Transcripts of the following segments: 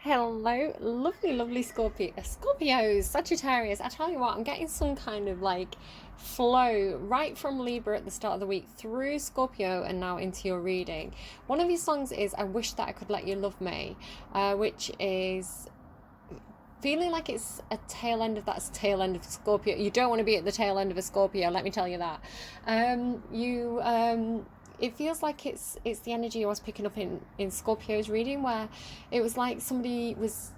Hello, lovely, lovely Scorpios, Sagittarius. I tell you what, I'm getting some kind of like flow right from Libra at the start of the week through Scorpio and now into your reading. One of your songs is I Wish That I Could Let You Love Me, which is feeling like it's a tail end of Scorpio. You don't want to be at the tail end of a Scorpio, let me tell you that. You It feels like it's the energy I was picking up in Scorpio's reading, where it was like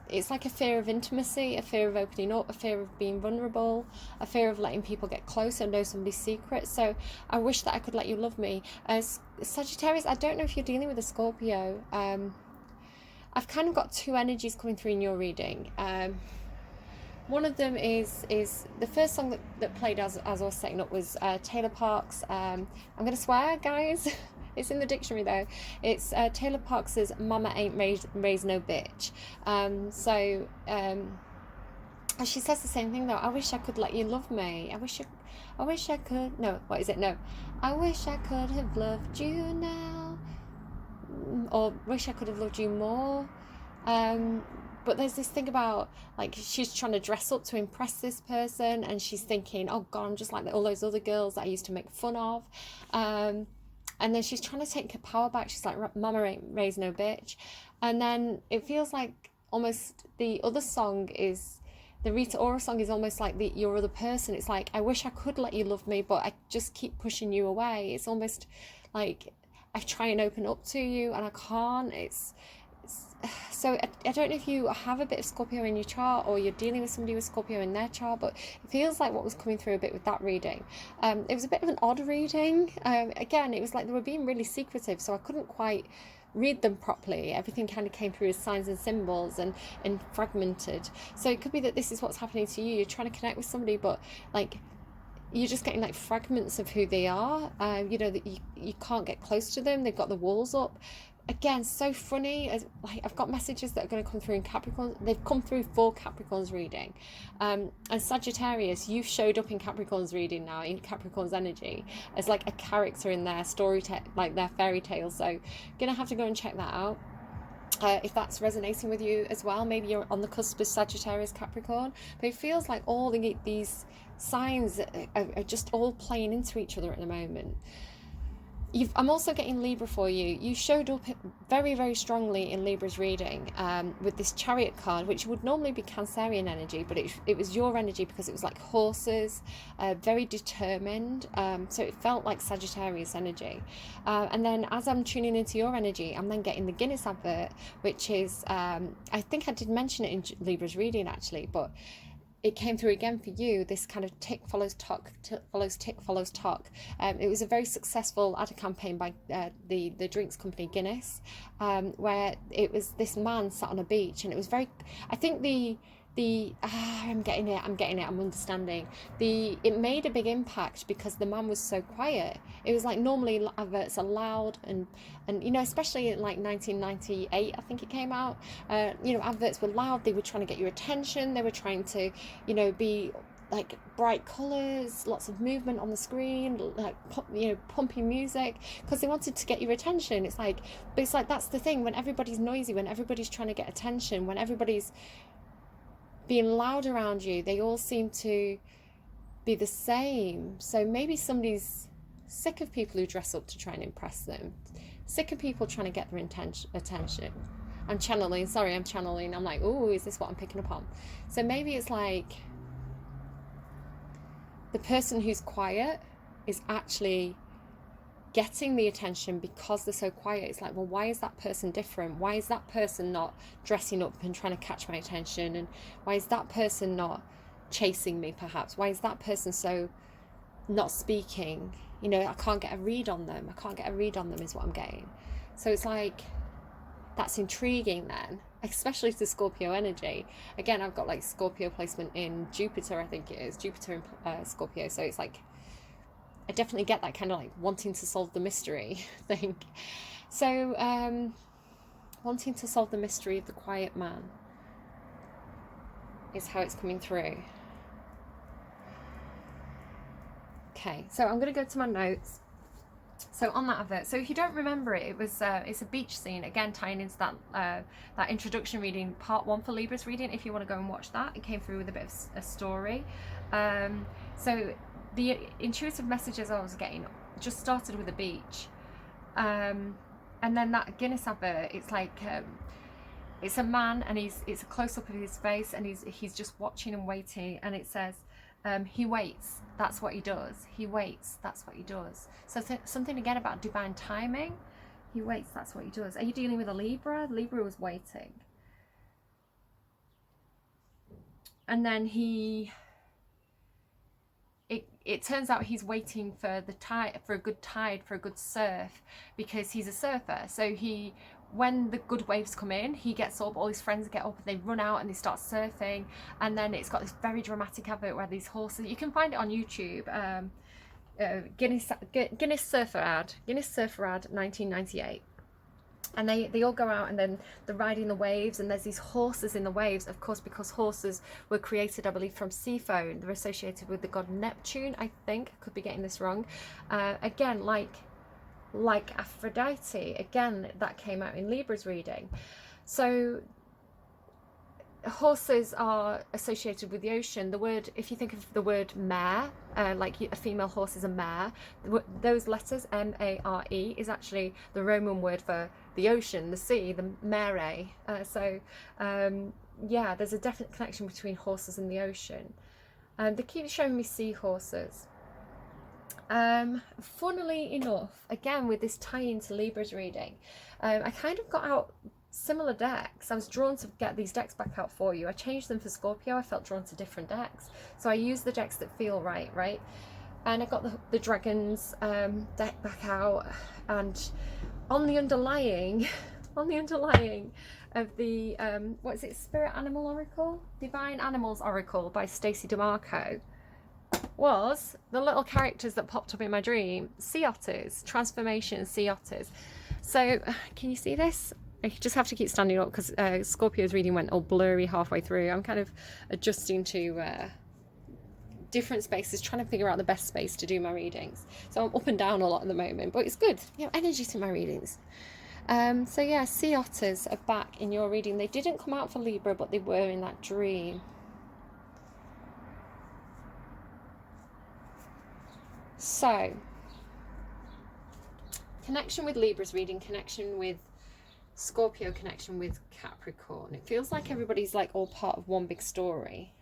it's like a fear of intimacy, a fear of opening up, a fear of being vulnerable, a fear of letting people get close and know somebody's secret. So I wish that I could let you love me. Sagittarius, I don't know if you're dealing with a Scorpio. I've kind of got two energies coming through in your reading. One of them is the first song that played as I was setting up was Tayla Parx. I'm going to swear, guys. It's in the dictionary though. It's Tayla Parx's "Mama Ain't Raised No Bitch." She says the same thing though. I wish I could let you love me. I wish I could. No, what is it? No, I wish I could have loved you now, or wish I could have loved you more. But there's this thing about like she's trying to dress up to impress this person, and she's thinking, oh god, I'm just like all those other girls that I used to make fun of. And then she's trying to take her power back. She's like, mama ain't raised no bitch. And then it feels like almost the other song is the Rita Ora song is almost like your other person. It's like, I wish I could let you love me, but I just keep pushing you away. It's almost like I try and open up to you and I can't. So I don't know if you have a bit of Scorpio in your chart or you're dealing with somebody with Scorpio in their chart, but it feels like what was coming through a bit with that reading. It was a bit of an odd reading. Again, it was like they were being really secretive, so I couldn't quite read them properly. Everything kind of came through as signs and symbols and fragmented. So it could be that this is what's happening to you. You're trying to connect with somebody, but like you're just getting like fragments of who they are. That you can't get close to them. They've got the walls up. Again, so funny. Like I've got messages that are going to come through in Capricorn. They've come through for Capricorn's reading, and Sagittarius, you've showed up in Capricorn's reading now, in Capricorn's energy, as like a character in their story, like their fairy tale. So, gonna have to go and check that out. If that's resonating with you as well, maybe you're on the cusp of Sagittarius Capricorn, but it feels like all these signs are just all playing into each other at the moment. I'm also getting Libra for you. You showed up very, very strongly in Libra's reading with this Chariot card, which would normally be Cancerian energy, but it was your energy because it was like horses, very determined. So it felt like Sagittarius energy. And then as I'm tuning into your energy, I'm then getting the Guinness advert, which is, I think I did mention it in Libra's reading actually, but it came through again for you, this kind of tick follows tock, tick follows tick follows tock. It was a very successful ad campaign by the drinks company Guinness, where it was this man sat on a beach, and it was very, I think I'm getting it, I'm understanding. It made a big impact because the man was so quiet. It was like normally adverts are loud and especially in like 1998, I think it came out, adverts were loud, they were trying to get your attention, they were trying to, be like bright colours, lots of movement on the screen, like pumping music, because they wanted to get your attention. It's like that's the thing, when everybody's noisy, when everybody's trying to get attention, when everybody's being loud around you, they all seem to be the same. So maybe somebody's sick of people who dress up to try and impress them, sick of people trying to get their attention. I'm channeling. I'm like, oh, is this what I'm picking up on? So maybe it's like the person who's quiet is actually getting the attention because they're so quiet. It's like, well, why is that person different? Why is that person not dressing up and trying to catch my attention? And why is that person not chasing me, perhaps? Why is that person so not speaking? I can't get a read on them. Is what I'm getting. So it's like, that's intriguing then, especially to Scorpio energy. Again, I've got like Scorpio placement in Jupiter, I think it is. Jupiter in Scorpio. So it's like, I definitely get that kind of like wanting to solve the mystery thing. So, wanting to solve the mystery of the quiet man is how it's coming through. Okay, so I'm going to go to my notes. So on that advert, so if you don't remember it, it was it's a beach scene, again tying into that that introduction reading, part 1 for Libra's reading. If you want to go and watch that, it came through with a bit of a story. So the intuitive messages I was getting just started with a beach, and then that Guinness advert, it's like it's a man, and it's a close-up of his face, and he's just watching and waiting, and it says he waits, that's what he does. He waits, that's what he does. So something again about divine timing. He waits, that's what he does. Are you dealing with a Libra? Libra was waiting. And then it turns out he's waiting for the tide, for a good tide, for a good surf, because he's a surfer. So when the good waves come in, he gets up, all his friends get up, and they run out and they start surfing. And then it's got this very dramatic advert where these horses, you can find it on YouTube, Guinness Surfer ad, 1998. And they all go out, and then they're riding the waves, and there's these horses in the waves, of course, because horses were created, I believe, from sea foam. They're associated with the god Neptune, I think. I could be getting this wrong. Again, like Aphrodite, again, that came out in Libra's reading. So horses are associated with the ocean. The word, if you think of the word mare, like a female horse is a mare, those letters M-A-R-E is actually the Roman word for the ocean, the sea, the mare. Yeah, there's a definite connection between horses and the ocean. They keep showing me seahorses. Funnily enough, again with this tie into Libra's reading, I kind of got out similar decks. I was drawn to get these decks back out for you. I changed them for Scorpio. I felt drawn to different decks, so I used the decks that feel right, and I got the dragons deck back out, and on the underlying of the what is it, Spirit Animal Oracle, Divine Animals Oracle by Stacey DeMarco, was the little characters that popped up in my dream, sea otters, transformation sea otters. So can you see this? I just have to keep standing up because Scorpio's reading went all blurry halfway through. I'm kind of adjusting to different spaces, trying to figure out the best space to do my readings. So I'm up and down a lot at the moment, but it's good. You know, energy to my readings. So yeah, sea otters are back in your reading. They didn't come out for Libra, but they were in that dream. So, connection with Libra's reading, connection with Scorpio, connection with Capricorn. It feels like everybody's like all part of one big story.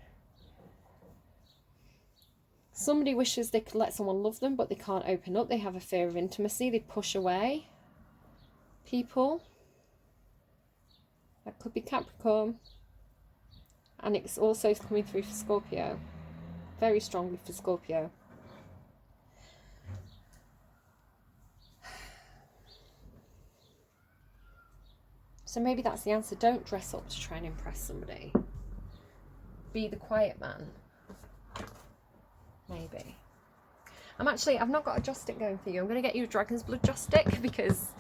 Somebody wishes they could let someone love them, but they can't open up. They have a fear of intimacy. They push away people. That could be Capricorn. And it's also coming through for Scorpio. Very strongly for Scorpio. So maybe that's the answer. Don't dress up to try and impress somebody. Be the quiet man. Maybe. I've not got a joss stick going for you. I'm going to get you a dragon's blood joss stick, because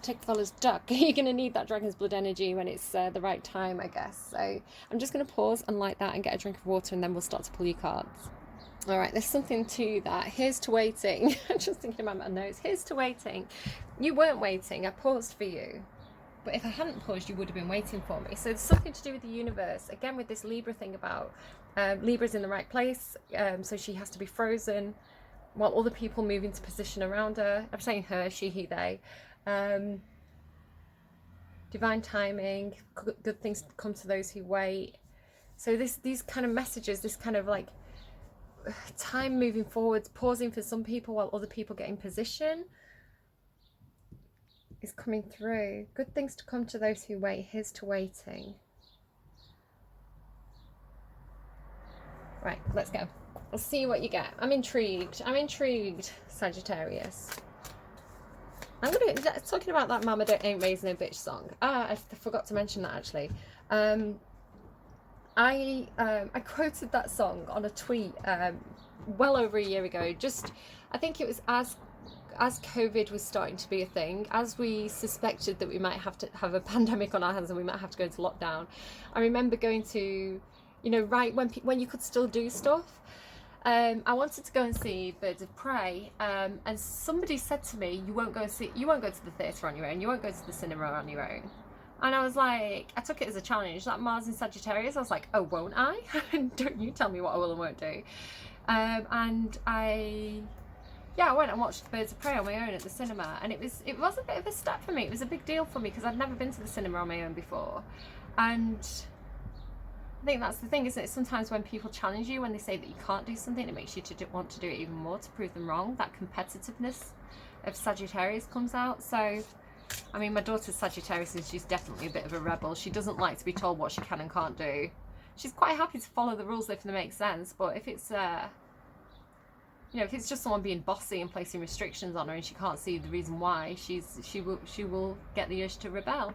take the fella's duck. You're going to need that dragon's blood energy when it's the right time, I guess. So I'm just going to pause and light that and get a drink of water, and then we'll start to pull your cards. All right, there's something to that. Here's to waiting. I'm just thinking about my notes. Here's to waiting. You weren't waiting. I paused for you. But if I hadn't paused, you would have been waiting for me. So there's something to do with the universe. Again, with this Libra thing about Libra's in the right place. So she has to be frozen while other people move into position around her. I'm saying her, she, he, they. Divine timing. Good things come to those who wait. So these kind of messages, this kind of like time moving forwards, pausing for some people while other people get in position, is coming through. Good things to come to those who wait. Here's to waiting. Right, let's go. Let's see what you get. I'm intrigued. Sagittarius. I'm gonna talking about that Mama Ain't Raising a Bitch song. I forgot to mention that actually. I quoted that song on a tweet well over a year ago. I think it was as COVID was starting to be a thing, as we suspected that we might have to have a pandemic on our hands and we might have to go into lockdown. I remember going to, right when you could still do stuff, I wanted to go and see Birds of Prey, and somebody said to me, you won't go to the theatre on your own, you won't go to the cinema on your own. And I was like, I took it as a challenge. That Mars in Sagittarius, I was like, oh, won't I? Don't you tell me what I will and won't do. And I went and watched Birds of Prey on my own at the cinema, and it was a bit of a step for me. It was a big deal for me because I'd never been to the cinema on my own before. And I think that's the thing, isn't it? Sometimes when people challenge you, when they say that you can't do something, it makes you want to do it even more to prove them wrong. That competitiveness of Sagittarius comes out. So, I mean, my daughter's Sagittarius and she's definitely a bit of a rebel. She doesn't like to be told what she can and can't do. She's quite happy to follow the rules if they make sense, but if it's if it's just someone being bossy and placing restrictions on her and she can't see the reason why, she will get the urge to rebel.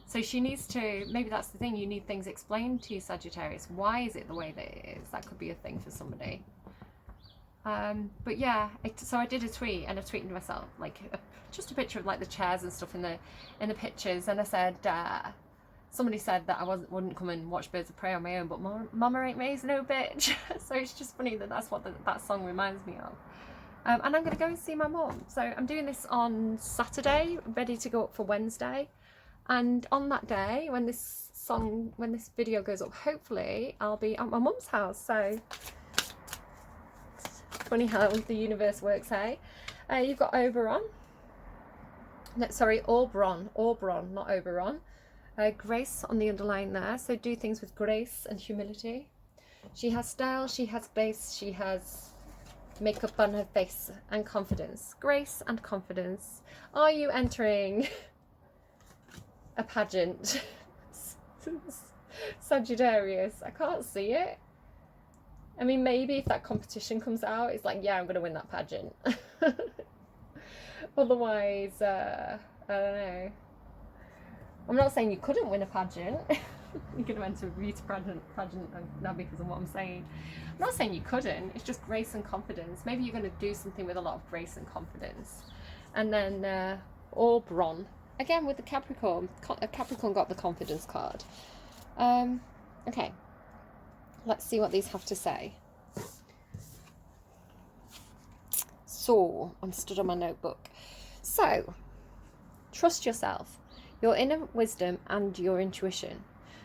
So she needs to, maybe that's the thing, you need things explained to you, Sagittarius. Why is it the way that it is? That could be a thing for somebody. But yeah, so I did a tweet, and I tweeted to myself, like, just a picture of like the chairs and stuff in the pictures, and I said, somebody said that I wouldn't come and watch Birds of Prey on my own, but Mama ain't May's no bitch. So it's just funny that that's what that song reminds me of. And I'm going to go and see my mum. So I'm doing this on Saturday, ready to go up for Wednesday. And on that day, when this video goes up, hopefully I'll be at my mum's house. So funny how the universe works, hey? You've got Oberon. No, sorry, Auberon, not Oberon. Grace on the underline there. So do things with grace and humility. She has style, she has base, she has makeup on her face and confidence. Grace and confidence. Are you entering a pageant? Sagittarius, I can't see it. I mean, maybe if that competition comes out, it's like, yeah, I'm going to win that pageant. Otherwise, I don't know. I'm not saying you couldn't win a pageant. You could have entered a Rita pageant now because of what I'm saying. I'm not saying you couldn't. It's just grace and confidence. Maybe you're going to do something with a lot of grace and confidence. And then Auberon. Again, with the Capricorn. Capricorn got the confidence card. Okay. Let's see what these have to say. So, I'm stood on my notebook. So, trust yourself, your inner wisdom and your intuition.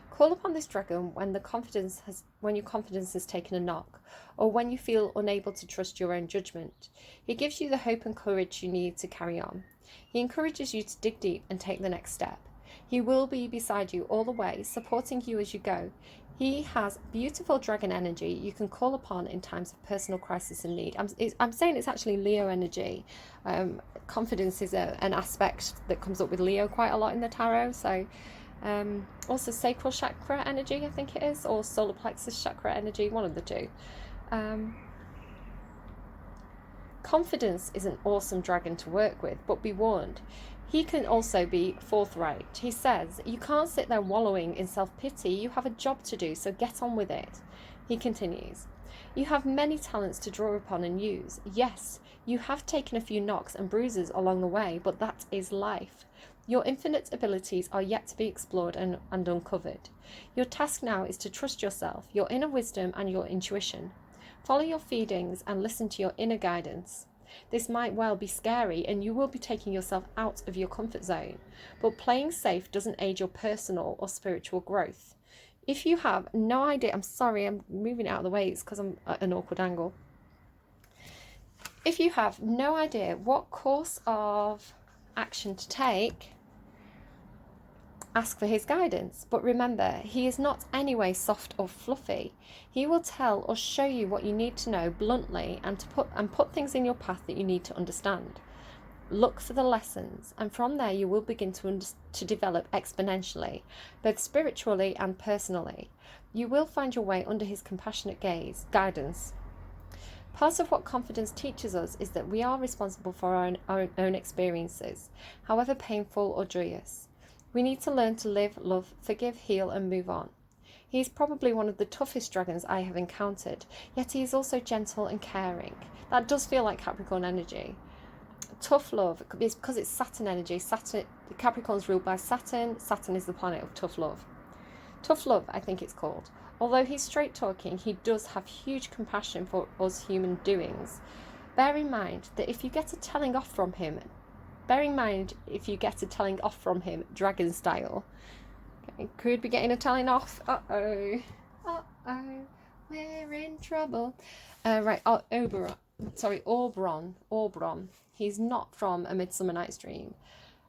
Call upon this dragon when your confidence has taken a knock, or when you feel unable to trust your own judgment. He gives you the hope and courage you need to carry on. He encourages you to dig deep and take the next step. He will be beside you all the way, supporting you as you go. He has beautiful dragon energy you can call upon in times of personal crisis and need. I'm saying it's actually Leo energy. Confidence is an aspect that comes up with Leo quite a lot in the tarot. So also sacral chakra energy, I think it is, or solar plexus chakra energy, one of the two. Confidence is an awesome dragon to work with, but be warned, he can also be forthright. He says, you can't sit there wallowing in self-pity. You have a job to do, so get on with it. He continues, you have many talents to draw upon and use. Yes, you have taken a few knocks and bruises along the way, but that is life. Your infinite abilities are yet to be explored and uncovered. Your task now is to trust yourself, your inner wisdom and your intuition. Follow your feelings and listen to your inner guidance. This might well be scary and you will be taking yourself out of your comfort zone, but playing safe doesn't aid your personal or spiritual growth. If you have no idea, I'm sorry, I'm moving it out of the way, it's because I'm at an awkward angle. If you have no idea what course of action to take, ask for his guidance. But remember, he is not anyway soft or fluffy. He will tell or show you what you need to know bluntly and put things in your path that you need to understand. Look for the lessons, and from there you will begin to develop exponentially, both spiritually and personally. You will find your way under his compassionate guidance. Part of what confidence teaches us is that we are responsible for our own experiences, however painful or joyous. We need to learn to live, love, forgive, heal, and move on. He is probably one of the toughest dragons I have encountered, yet he is also gentle and caring. That does feel like Capricorn energy. Tough love is because it's Saturn energy. Capricorn's ruled by Saturn. Saturn is the planet of tough love. Tough love, I think it's called. Although he's straight talking, he does have huge compassion for us human doings. Bear in mind if you get a telling off from him, dragon style. Okay, could be getting a telling off. Uh-oh, we're in trouble. Right, Oberon. He's not from A Midsummer Night's Dream.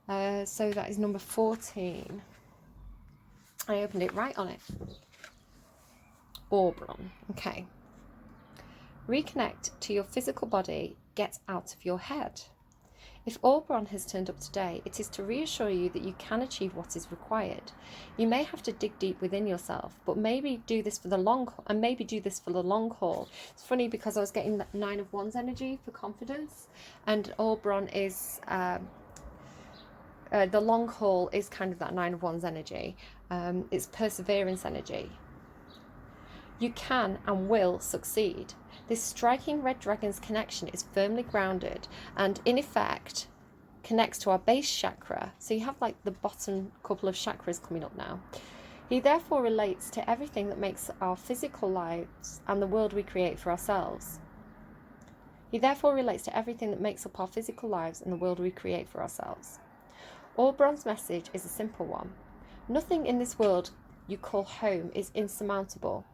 So that is number 14. I opened it right on it. Oberon. Okay. Reconnect to your physical body. Get out of your head. If Oberon has turned up today, it is to reassure you that you can achieve what is required. You may have to dig deep within yourself, but maybe do this for the long haul. It's funny because I was getting that 9 of Wands energy for confidence, and Oberon is the long haul is kind of that 9 of Wands energy. It's perseverance energy. You can and will succeed. This striking red dragon's connection is firmly grounded and, in effect, connects to our base chakra. So you have like the bottom couple of chakras coming up now. He therefore relates to everything that makes our physical lives and the world we create for ourselves. Oberon's message is a simple one. Nothing in this world you call home is insurmountable.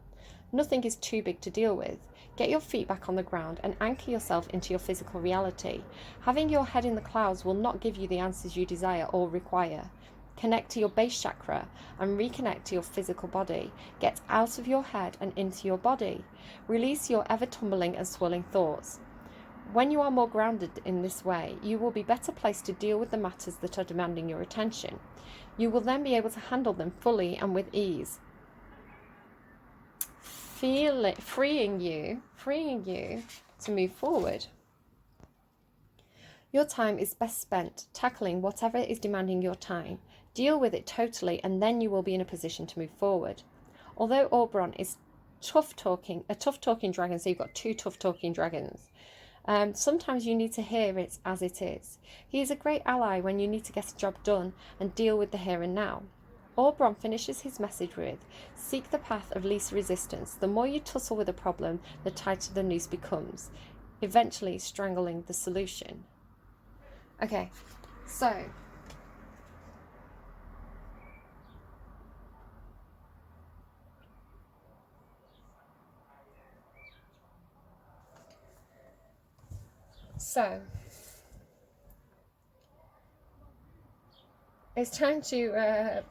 Nothing is too big to deal with. Get your feet back on the ground and anchor yourself into your physical reality. Having your head in the clouds will not give you the answers you desire or require. Connect to your base chakra and reconnect to your physical body. Get out of your head and into your body. Release your ever-tumbling and swirling thoughts. When you are more grounded in this way, you will be better placed to deal with the matters that are demanding your attention. You will then be able to handle them fully and with ease. Feel it freeing you to move forward. Your time is best spent tackling whatever is demanding your time. Deal with it totally, and then you will be in a position to move forward. Although Oberon is a tough talking dragon, so you've got 2 tough talking dragons. Sometimes you need to hear it as it is. He is a great ally when you need to get a job done and deal with the here and now. Oberon finishes his message with, seek the path of least resistance. The more you tussle with a problem, the tighter the noose becomes, eventually strangling the solution. Okay, so it's time to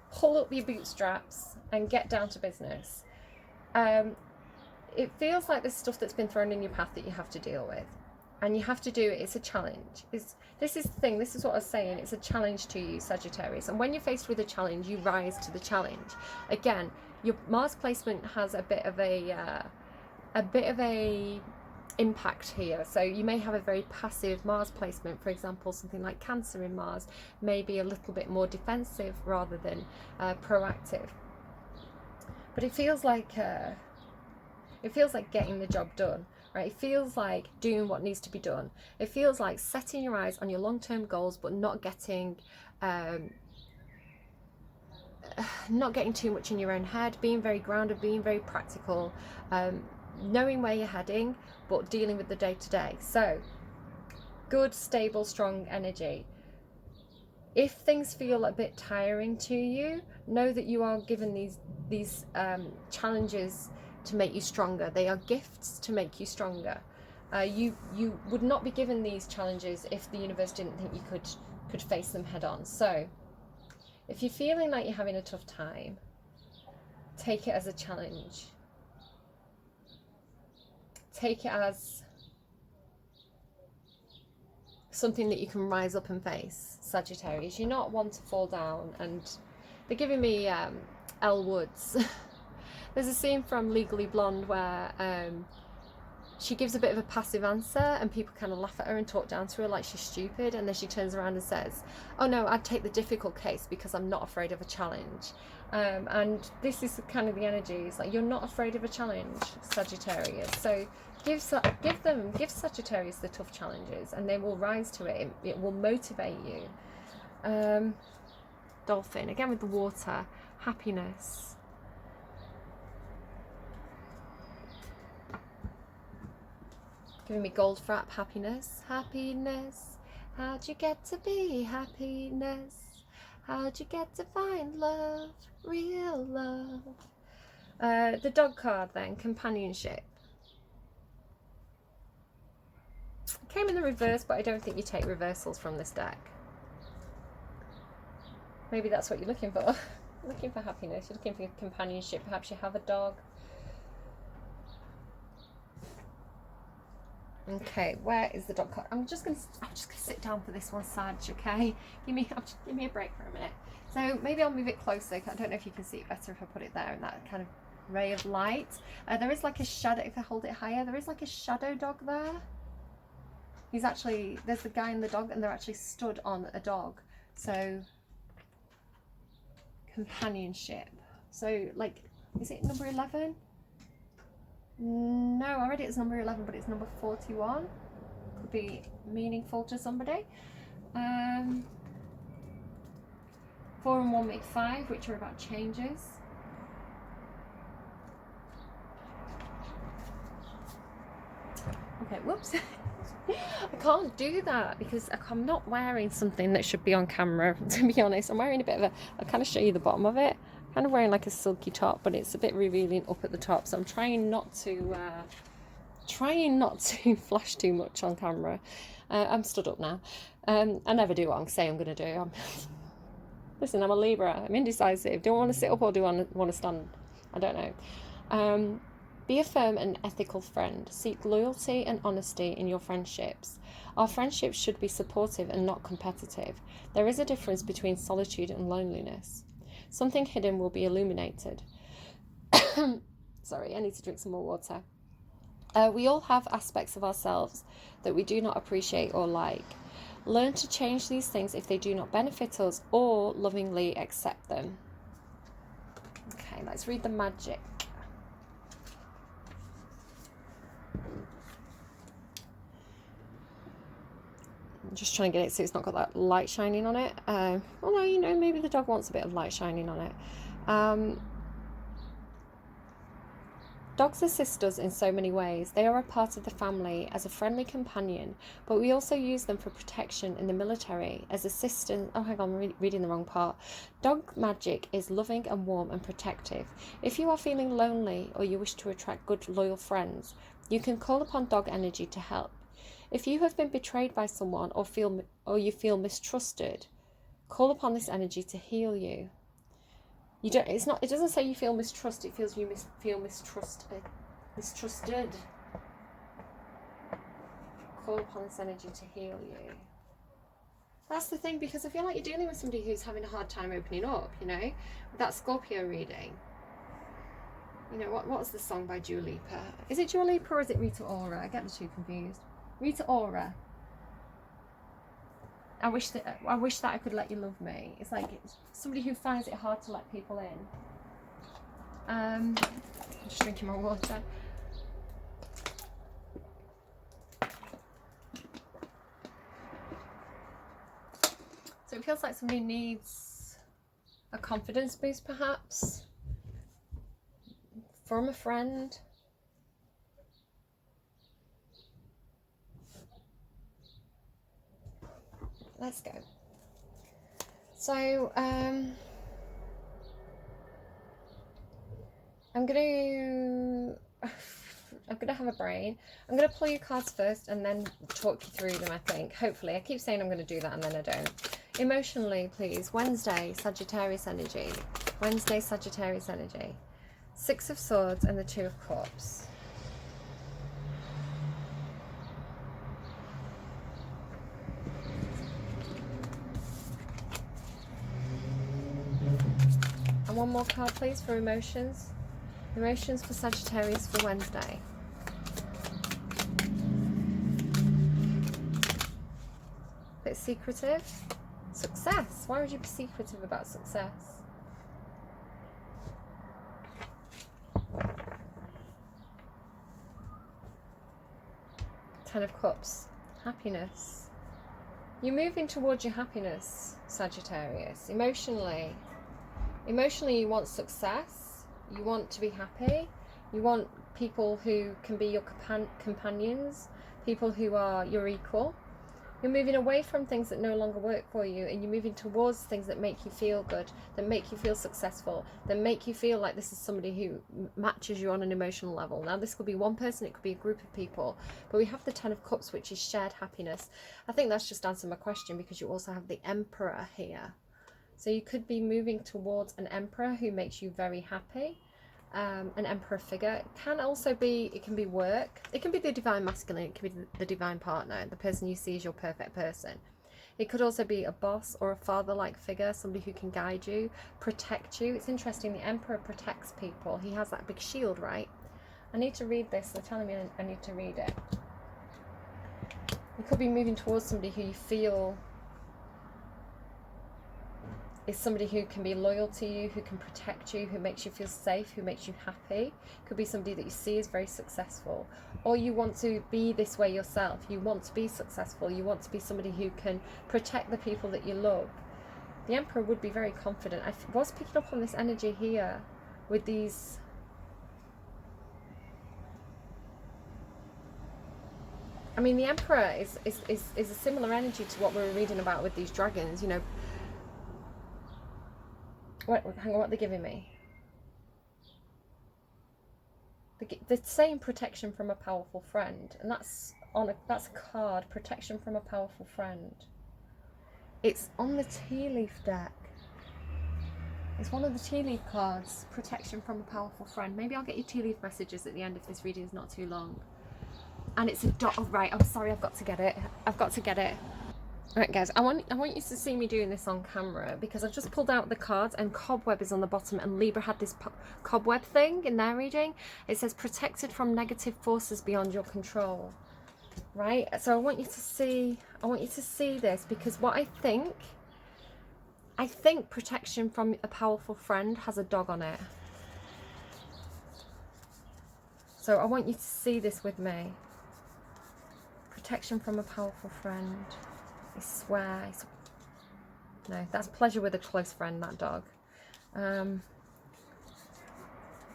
pull up your bootstraps and get down to business. It feels like there's stuff that's been thrown in your path that you have to deal with, and you have to do it. It's a challenge. This is the thing. This is what I was saying. It's a challenge to you, Sagittarius. And when you're faced with a challenge, you rise to the challenge. Again, your Mars placement has a bit of a impact here. So you may have a very passive Mars placement. For example, something like Cancer in Mars may be a little bit more defensive rather than proactive. But it feels like getting the job done, right? It feels like doing what needs to be done. It feels like setting your eyes on your long-term goals, but not getting too much in your own head, being very grounded, being very practical, knowing where you're heading, but dealing with the day-to-day. So, good, stable, strong energy. If things feel a bit tiring to you, know that you are given these challenges to make you stronger. They are gifts to make you stronger. You would not be given these challenges if the universe didn't think you could face them head on. So, if you're feeling like you're having a tough time, take it as a challenge. Take it as something that you can rise up and face, Sagittarius. You're not one to fall down. And they're giving me Elle Woods. There's a scene from Legally Blonde where she gives a bit of a passive answer and people kind of laugh at her and talk down to her like she's stupid, and then she turns around and says, oh no, I'd take the difficult case because I'm not afraid of a challenge. And this is kind of the energy. It's like, you're not afraid of a challenge, Sagittarius. So give Sagittarius the tough challenges and they will rise to it. It will motivate you. Dolphin, again with the water. happiness. Giving me gold frap, happiness, happiness. How'd you get to be happiness? How'd you get to find love, real love? The dog card then, companionship. It came in the reverse, but I don't think you take reversals from this deck. Maybe that's what you're looking for. You're looking for happiness, you're looking for companionship, perhaps you have a dog. Okay, where is the dog card? I'm just gonna sit down for this one, Sag, okay? Give me a break for a minute. So maybe I'll move it closer. I don't know if you can see it better if I put it there in that kind of ray of light. There is like a shadow, if I hold it higher, there is like a shadow dog there. He's actually, there's the guy and the dog, and they're actually stood on a dog. So, companionship. So, like, is it number 11? No, I read it as number 11, but it's number 41. Could be meaningful to somebody. 4 and 1 make 5, which are about changes. Okay, whoops. I can't do that because I'm not wearing something that should be on camera, to be honest. I'm wearing a bit of I'll kind of show you the bottom of it. I'm kind of wearing like a silky top, but it's a bit revealing up at the top. So I'm trying not to flash too much on camera. I'm stood up now. I never do what I say I'm going to do. Listen, I'm a Libra. I'm indecisive. Do I want to sit up or do I want to stand? I don't know. Be a firm and ethical friend. Seek loyalty and honesty in your friendships. Our friendships should be supportive and not competitive. There is a difference between solitude and loneliness. Something hidden will be illuminated. Sorry, I need to drink some more water. We all have aspects of ourselves that we do not appreciate or like. Learn to change these things if they do not benefit us, or lovingly accept them. Okay, let's read the magic. I'm just trying to get it so it's not got that light shining on it. Although, you know, maybe the dog wants a bit of light shining on it. Dogs assist us in so many ways. They are a part of the family as a friendly companion, but we also use them for protection in the military, as assistance. Oh, hang on, I'm reading the wrong part. Dog magic is loving and warm and protective. If you are feeling lonely or you wish to attract good, loyal friends, you can call upon dog energy to help. If you have been betrayed by someone or you feel mistrusted, call upon this energy to heal you. It doesn't say you feel mistrust, it feels you feel mistrusted. Call upon this energy to heal you. That's the thing, because I feel like you're dealing with somebody who's having a hard time opening up, you know, with that Scorpio reading. You know, what was the song by Dua Lipa? Is it Dua Lipa or is it Rita Ora? I get the two confused. Rita Ora. I wish that I could let you love me. It's like somebody who finds it hard to let people in. I'm just drinking my water. So it feels like somebody needs a confidence boost, perhaps, from a friend. Let's go. So, I'm gonna have a brain. I'm gonna pull your cards first and then talk you through them, I think. Hopefully. I keep saying I'm gonna do that and then I don't. Emotionally, please. Wednesday, Sagittarius energy. Wednesday, Sagittarius energy. 6 of Swords and the 2 of Cups. And one more card, please, for emotions. Emotions for Sagittarius for Wednesday. Bit secretive. Success. Why would you be secretive about success? Ten of Cups. Happiness. You're moving towards your happiness, Sagittarius. Emotionally. Emotionally, you want success, you want to be happy, you want people who can be your companions, people who are your equal. You're moving away from things that no longer work for you, and you're moving towards things that make you feel good, that make you feel successful, that make you feel like this is somebody who matches you on an emotional level. Now, this could be one person, it could be a group of people, but we have the Ten of Cups, which is shared happiness. I think that's just answered my question, because you also have the Emperor here. So you could be moving towards an Emperor who makes you very happy. An Emperor figure. It can also be, it can be work, it can be the divine masculine, it can be the divine partner, the person you see as your perfect person. It could also be a boss or a father-like figure, somebody who can guide you, protect you. It's interesting, the Emperor protects people. He has that big shield, right? I need to read this. They're telling me I need to read it. You could be moving towards somebody who you feel is somebody who can be loyal to you, who can protect you, who makes you feel safe, who makes you happy. Could be somebody that you see as very successful. Or you want to be this way yourself. You want to be successful. You want to be somebody who can protect the people that you love. The Emperor would be very confident. I was picking up on this energy here with these... I mean, the Emperor is a similar energy to what we were reading about with these dragons, you know. Hang on, what they're giving me? They're saying protection from a powerful friend, and that's a card, protection from a powerful friend. It's on the tea leaf deck. It's one of the tea leaf cards, protection from a powerful friend. Maybe I'll get you tea leaf messages at the end if this reading is not too long. And it's a dot. Oh, right, I'm sorry, I've got to get it. Right, guys, I want you to see me doing this on camera, because I've just pulled out the cards and cobweb is on the bottom, and Libra had this cobweb thing in their reading. It says protected from negative forces beyond your control, right? So I want you to see this, because what I think protection from a powerful friend has a dog on it. So I want you to see this with me. Protection from a powerful friend. I swear. No, that's pleasure with a close friend, that dog. I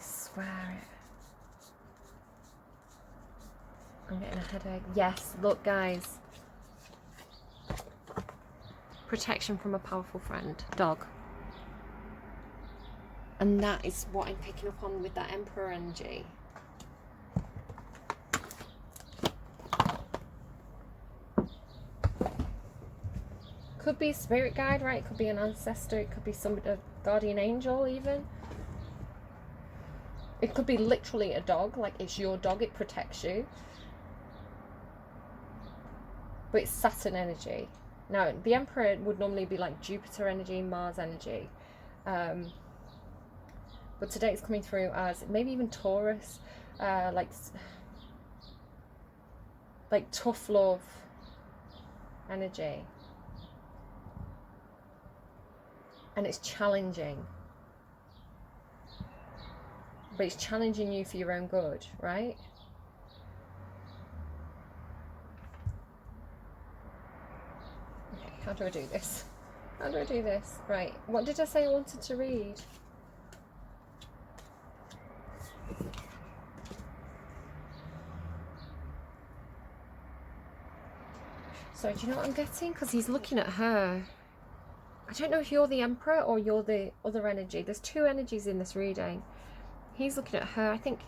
swear it. I'm getting a headache. Yes, look, guys. Protection from a powerful friend, dog. And that is what I'm picking up on with that Emperor energy. Could be a spirit guide, right? It could be an ancestor. It could be a guardian angel, even. It could be literally a dog, like it's your dog, it protects you. But it's Saturn energy. Now, the Emperor would normally be like Jupiter energy, Mars energy. But today it's coming through as maybe even Taurus, like tough love energy. And it's challenging. But it's challenging you for your own good, right? Okay, how do I do this? How do I do this? Right, what did I say I wanted to read? So do you know what I'm getting? Because he's looking at her. I don't know if you're the Emperor or you're the other energy. There's two energies in this reading. He's looking at her. I think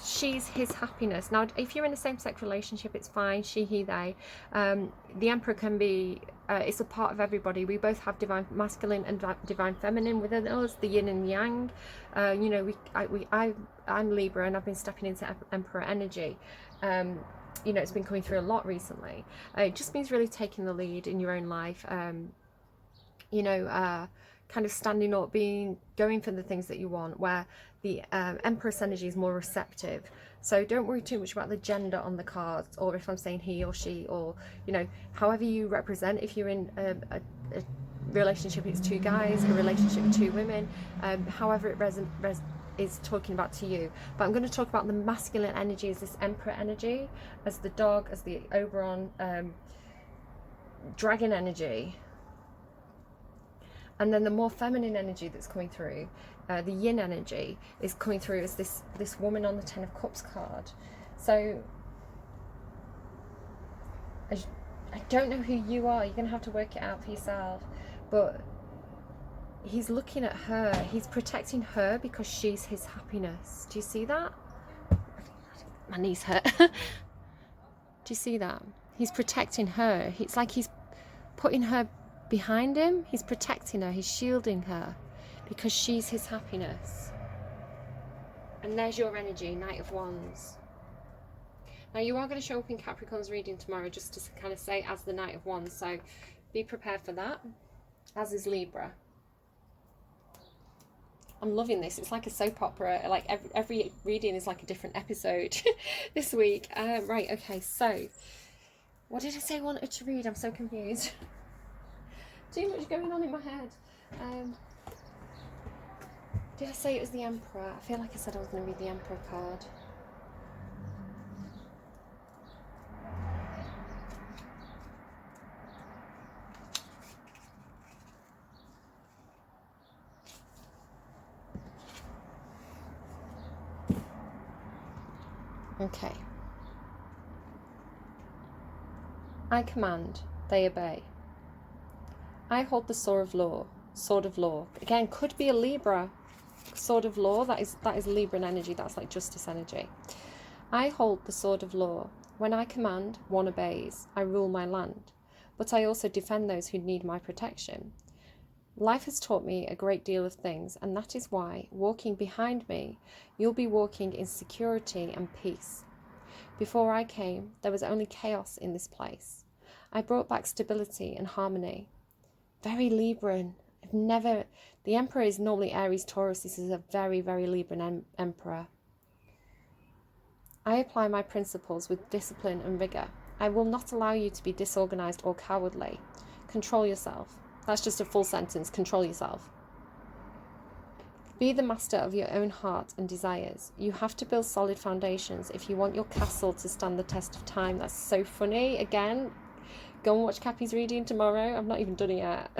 she's his happiness. Now, if you're in a same-sex relationship, it's fine. She, he, they. The Emperor can be, it's a part of everybody. We both have divine masculine and divine feminine within us, the yin and yang. You know, I'm Libra, and I've been stepping into Emperor energy. You know, it's been coming through a lot recently. It just means really taking the lead in your own life. You know, kind of standing up, going for the things that you want, where the Empress energy is more receptive. So don't worry too much about the gender on the cards, or if I'm saying he or she, or, you know, however you represent. If you're in a relationship, it's two guys, a relationship with two women, however it is talking about to you. But I'm going to talk about the masculine energy as this Emperor energy, as the dog, as the Oberon, dragon energy. And then the more feminine energy that's coming through, the yin energy, is coming through as this woman on the Ten of Cups card. So I don't know who you are. You're going to have to work it out for yourself. But he's looking at her. He's protecting her because she's his happiness. Do you see that? My knees hurt. Do you see that? He's protecting her. It's like he's putting her behind him. He's protecting her. He's shielding her because she's his happiness. And there's your energy, Knight of Wands. Now you are going to show up in Capricorn's reading tomorrow, just to kind of say as the Knight of Wands, so be prepared for that, as is Libra. I'm loving this. It's like a soap opera. Like every reading is like a different episode this week. Right, okay, so what did I say I wanted to read? I'm so confused. Too much going on in my head. Did I say it was the Emperor? I feel like I said I was going to read the Emperor card. Okay. I command, they obey. I hold the sword of law. Again, could be a Libra. Sword of law, that is Libran energy, that's like justice energy. I hold the sword of law. When I command, one obeys. I rule my land. But I also defend those who need my protection. Life has taught me a great deal of things, and that is why, walking behind me, you'll be walking in security and peace. Before I came, there was only chaos in this place. I brought back stability and harmony. Very Libran. The Emperor is normally Aries, Taurus. This is a very, very Libran Emperor. I apply my principles with discipline and rigour. I will not allow you to be disorganised or cowardly. Control yourself. That's just a full sentence. Control yourself. Be the master of your own heart and desires. You have to build solid foundations if you want your castle to stand the test of time. That's so funny. Again, go and watch Cappy's reading tomorrow. I've not even done it yet.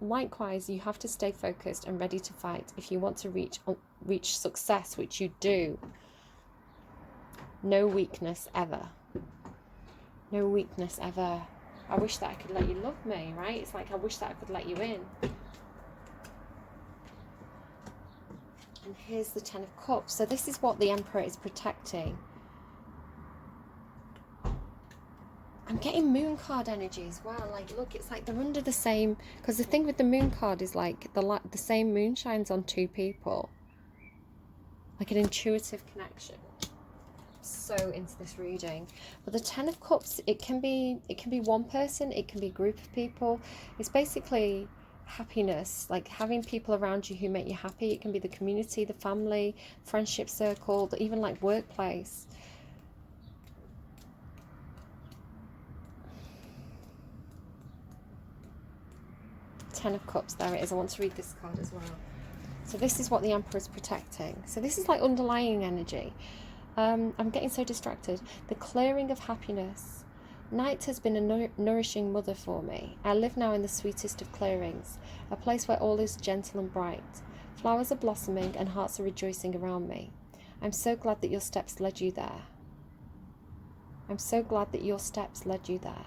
Likewise, you have to stay focused and ready to fight if you want to reach success, which you do. No weakness ever. No weakness ever. I wish that I could let you love me, right? It's like I wish that I could let you in. And here's the Ten of Cups. So this is what the Emperor is protecting. I'm getting moon card energy as well. Like, look, it's like they're under the same... Because the thing with the moon card is like the same moon shines on two people. Like an intuitive connection. So into this reading. But the Ten of Cups, it can be one person, it can be a group of people. It's basically happiness, like having people around you who make you happy. It can be the community, the family, friendship circle, even like workplace. Ten of Cups, there it is. I want to read this card as well. So this is what the Emperor is protecting. So this is like underlying energy. I'm getting so distracted. The clearing of happiness. Night has been a nourishing mother for me. I live now in the sweetest of clearings, a place where all is gentle and bright. Flowers are blossoming and hearts are rejoicing around me. I'm so glad that your steps led you there. I'm so glad that your steps led you there.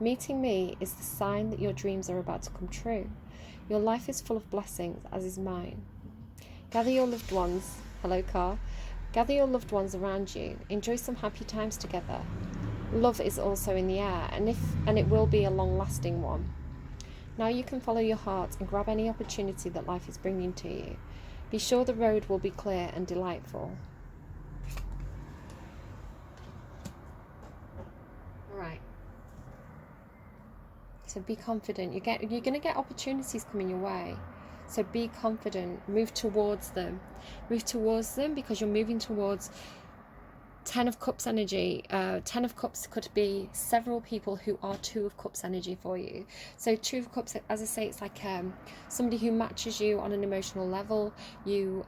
Meeting me is the sign that your dreams are about to come true. Your life is full of blessings, as is mine. Gather your loved ones. Hello, car. Gather your loved ones around you. Enjoy some happy times together. Love is also in the air, and it will be a long-lasting one. Now you can follow your heart and grab any opportunity that life is bringing to you. Be sure the road will be clear and delightful. All right. So be confident. You're going to get opportunities coming your way. So be confident. Move towards them. Move towards them because you're moving towards Ten of Cups energy. Ten of Cups could be several people who are Two of Cups energy for you. So Two of Cups, as I say, it's like somebody who matches you on an emotional level. You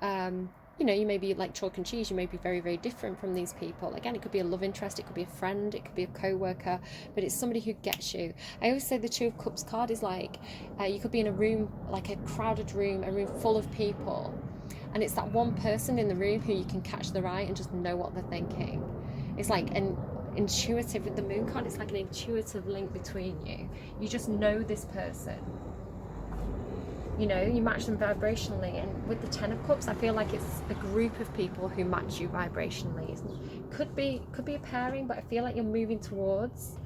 you know, you may be like chalk and cheese, you may be very, very different from these people. Again, it could be a love interest, it could be a friend, it could be a co-worker, but it's somebody who gets you. I always say the Two of Cups card is like, you could be in a room, like a crowded room, a room full of people, and it's that one person in the room who you can catch their eye and just know what they're thinking. It's like an intuitive, with the moon card, it's like an intuitive link between you. You just know this person. You know, you match them vibrationally, and with the Ten of Cups, I feel like it's a group of people who match you vibrationally. Could be a pairing, but I feel like you're moving towards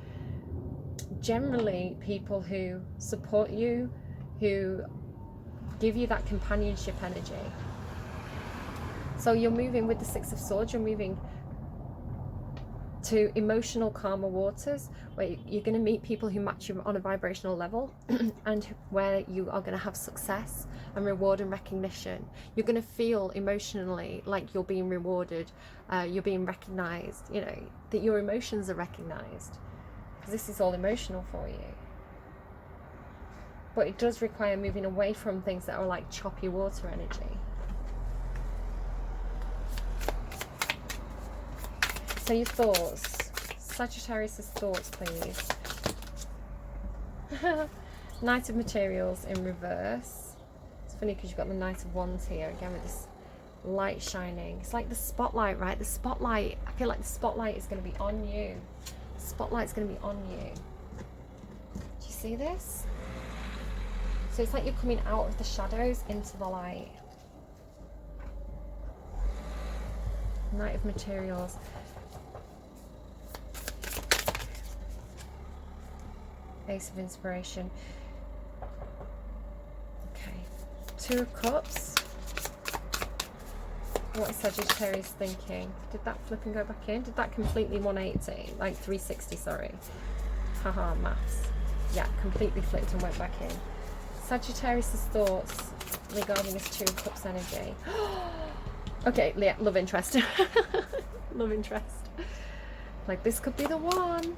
generally people who support you, who give you that companionship energy. So you're moving with the Six of Swords, you're moving to emotional calmer waters, where you're going to meet people who match you on a vibrational level and where you are going to have success and reward and recognition. You're going to feel emotionally like you're being rewarded, you're being recognized, you know, that your emotions are recognized, because this is all emotional for you. But it does require moving away from things that are like choppy water energy. So your thoughts, Sagittarius' thoughts, please. Knight of Materials in reverse. It's funny because you've got the Knight of Wands here again with this light shining. It's like the spotlight, right? The spotlight, I feel like the spotlight is going to be on you. The spotlight's going to be on you. Do you see this? So it's like you're coming out of the shadows into the light. Knight of Materials. Ace of Inspiration. Okay. Two of Cups. What is Sagittarius thinking? Did that flip and go back in? Did that completely 180? Like 360, sorry. Haha, maths. Yeah, completely flipped and went back in. Sagittarius' thoughts regarding this Two of Cups energy. Okay, yeah, love interest. Love interest. Like, this could be the one.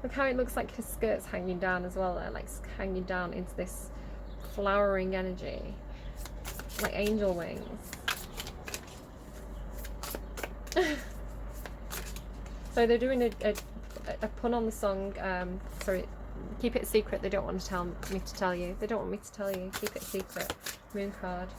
Look how it looks like his skirt's hanging down as well there, like hanging down into this flowering energy, like angel wings. So they're doing a pun on the song, sorry, keep it a secret, they don't want to tell me to tell you. They don't want me to tell you, keep it a secret. Moon card.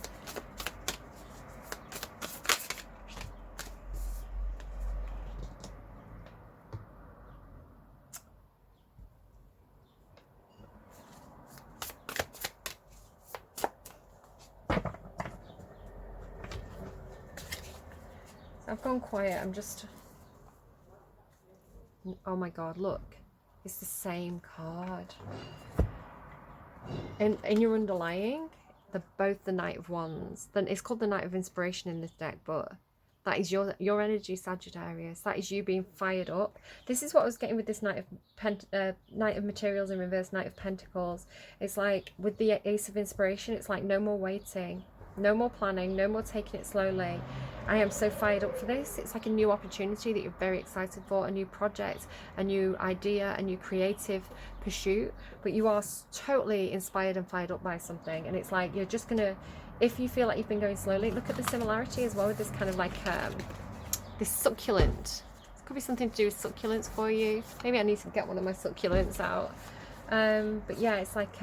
I've gone quiet, I'm just... Oh my god, look. It's the same card. And in your underlying, both the Knight of Wands. Then it's called the Knight of Inspiration in this deck, but that is your energy, Sagittarius. That is you being fired up. This is what I was getting with this Knight of Materials in reverse, Knight of Pentacles. It's like with the Ace of Inspiration, it's like no more waiting. No more planning, no more taking it slowly. I am so fired up for this. It's like a new opportunity that you're very excited for, a new project, a new idea, a new creative pursuit. But you are totally inspired and fired up by something. And it's like you're just going to, if you feel like you've been going slowly, look at the similarity as well with this kind of like, this succulent. It could be something to do with succulents for you. Maybe I need to get one of my succulents out. But yeah, it's like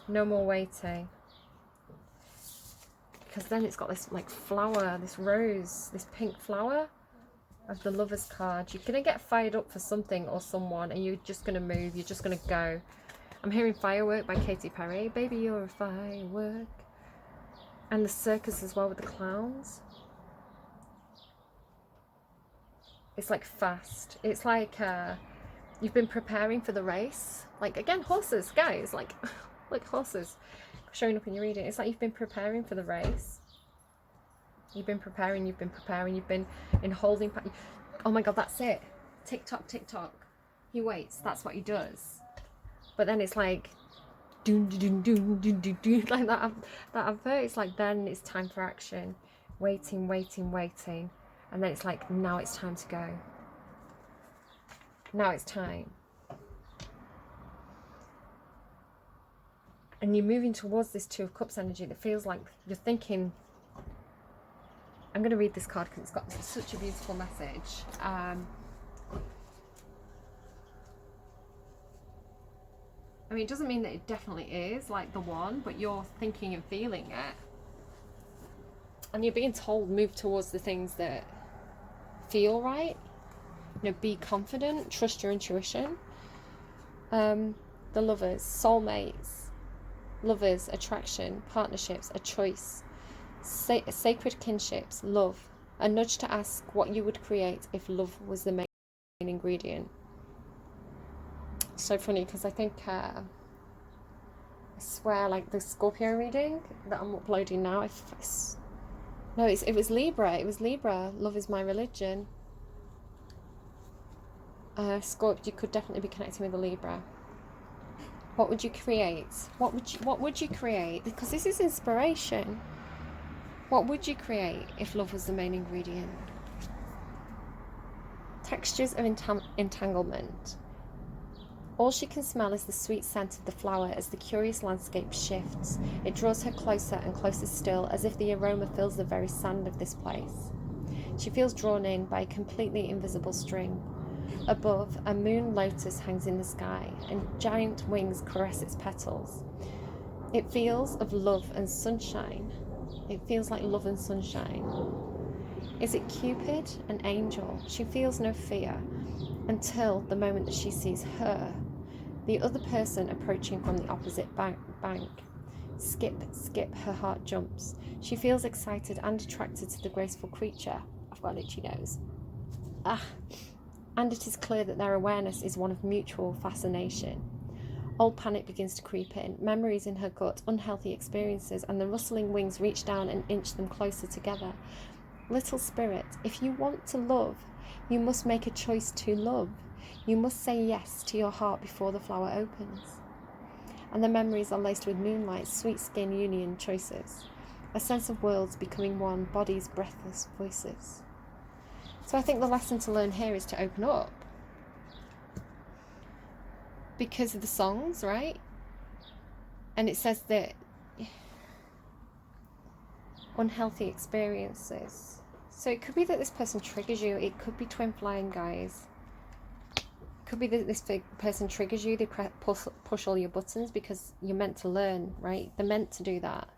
no more waiting. Because then it's got this like flower, this rose, this pink flower of the Lover's card. You're going to get fired up for something or someone, and you're just going to move, you're just going to go. I'm hearing Firework by Katy Perry. Baby, you're a firework. And the circus as well with the clowns. It's like fast. It's like you've been preparing for the race. Like, again, horses, guys. Like, like horses. Showing up in your reading. It's like you've been preparing for the race. You've been preparing, you've been in holding pattern. Oh my god, that's it. Tick tock, tick tock. He waits, that's what he does. But then it's like doon doon doon doon doon doon, like that advert. It's like then it's time for action. Waiting, waiting, waiting. And then it's like now it's time to go. Now it's time. And you're moving towards this Two of Cups energy that feels like you're thinking I'm going to read this card because it's got such a beautiful message. I mean, it doesn't mean that it definitely is like the one, but you're thinking and feeling it. And you're being told, move towards the things that feel right. You know, be confident, trust your intuition. The lovers, soulmates, lovers, attraction, partnerships, a choice, sacred kinships, love, a nudge to ask what you would create if love was the main ingredient. So funny, because I think I swear, like the Scorpio reading that I'm uploading now, it was Libra. It was Libra. Love is my religion. Scorpio, you could definitely be connecting with a Libra. What would you create? What would you create? Because this is inspiration. What would you create if love was the main ingredient? Textures of entanglement. All she can smell is the sweet scent of the flower as the curious landscape shifts. It draws her closer and closer still, as if the aroma fills the very sand of this place. She feels drawn in by a completely invisible string. Above, a moon lotus hangs in the sky, and giant wings caress its petals. It feels of love and sunshine. It feels like love and sunshine. Is it Cupid, an angel? She feels no fear until the moment that she sees her, the other person approaching from the opposite bank. Skip, skip, her heart jumps. She feels excited and attracted to the graceful creature. I've got an itchy nose. And it is clear that their awareness is one of mutual fascination. Old panic begins to creep in, memories in her gut, unhealthy experiences, and the rustling wings reach down and inch them closer together. Little spirit, if you want to love, you must make a choice to love. You must say yes to your heart before the flower opens. And the memories are laced with moonlight, sweet skin union choices. A sense of worlds becoming one, bodies, breathless voices. So I think the lesson to learn here is to open up. Because of the songs, right? And it says that unhealthy experiences. So it could be that this person triggers you. It could be twin flying, guys. It could be that this person triggers you. They push all your buttons because you're meant to learn, right? They're meant to do that.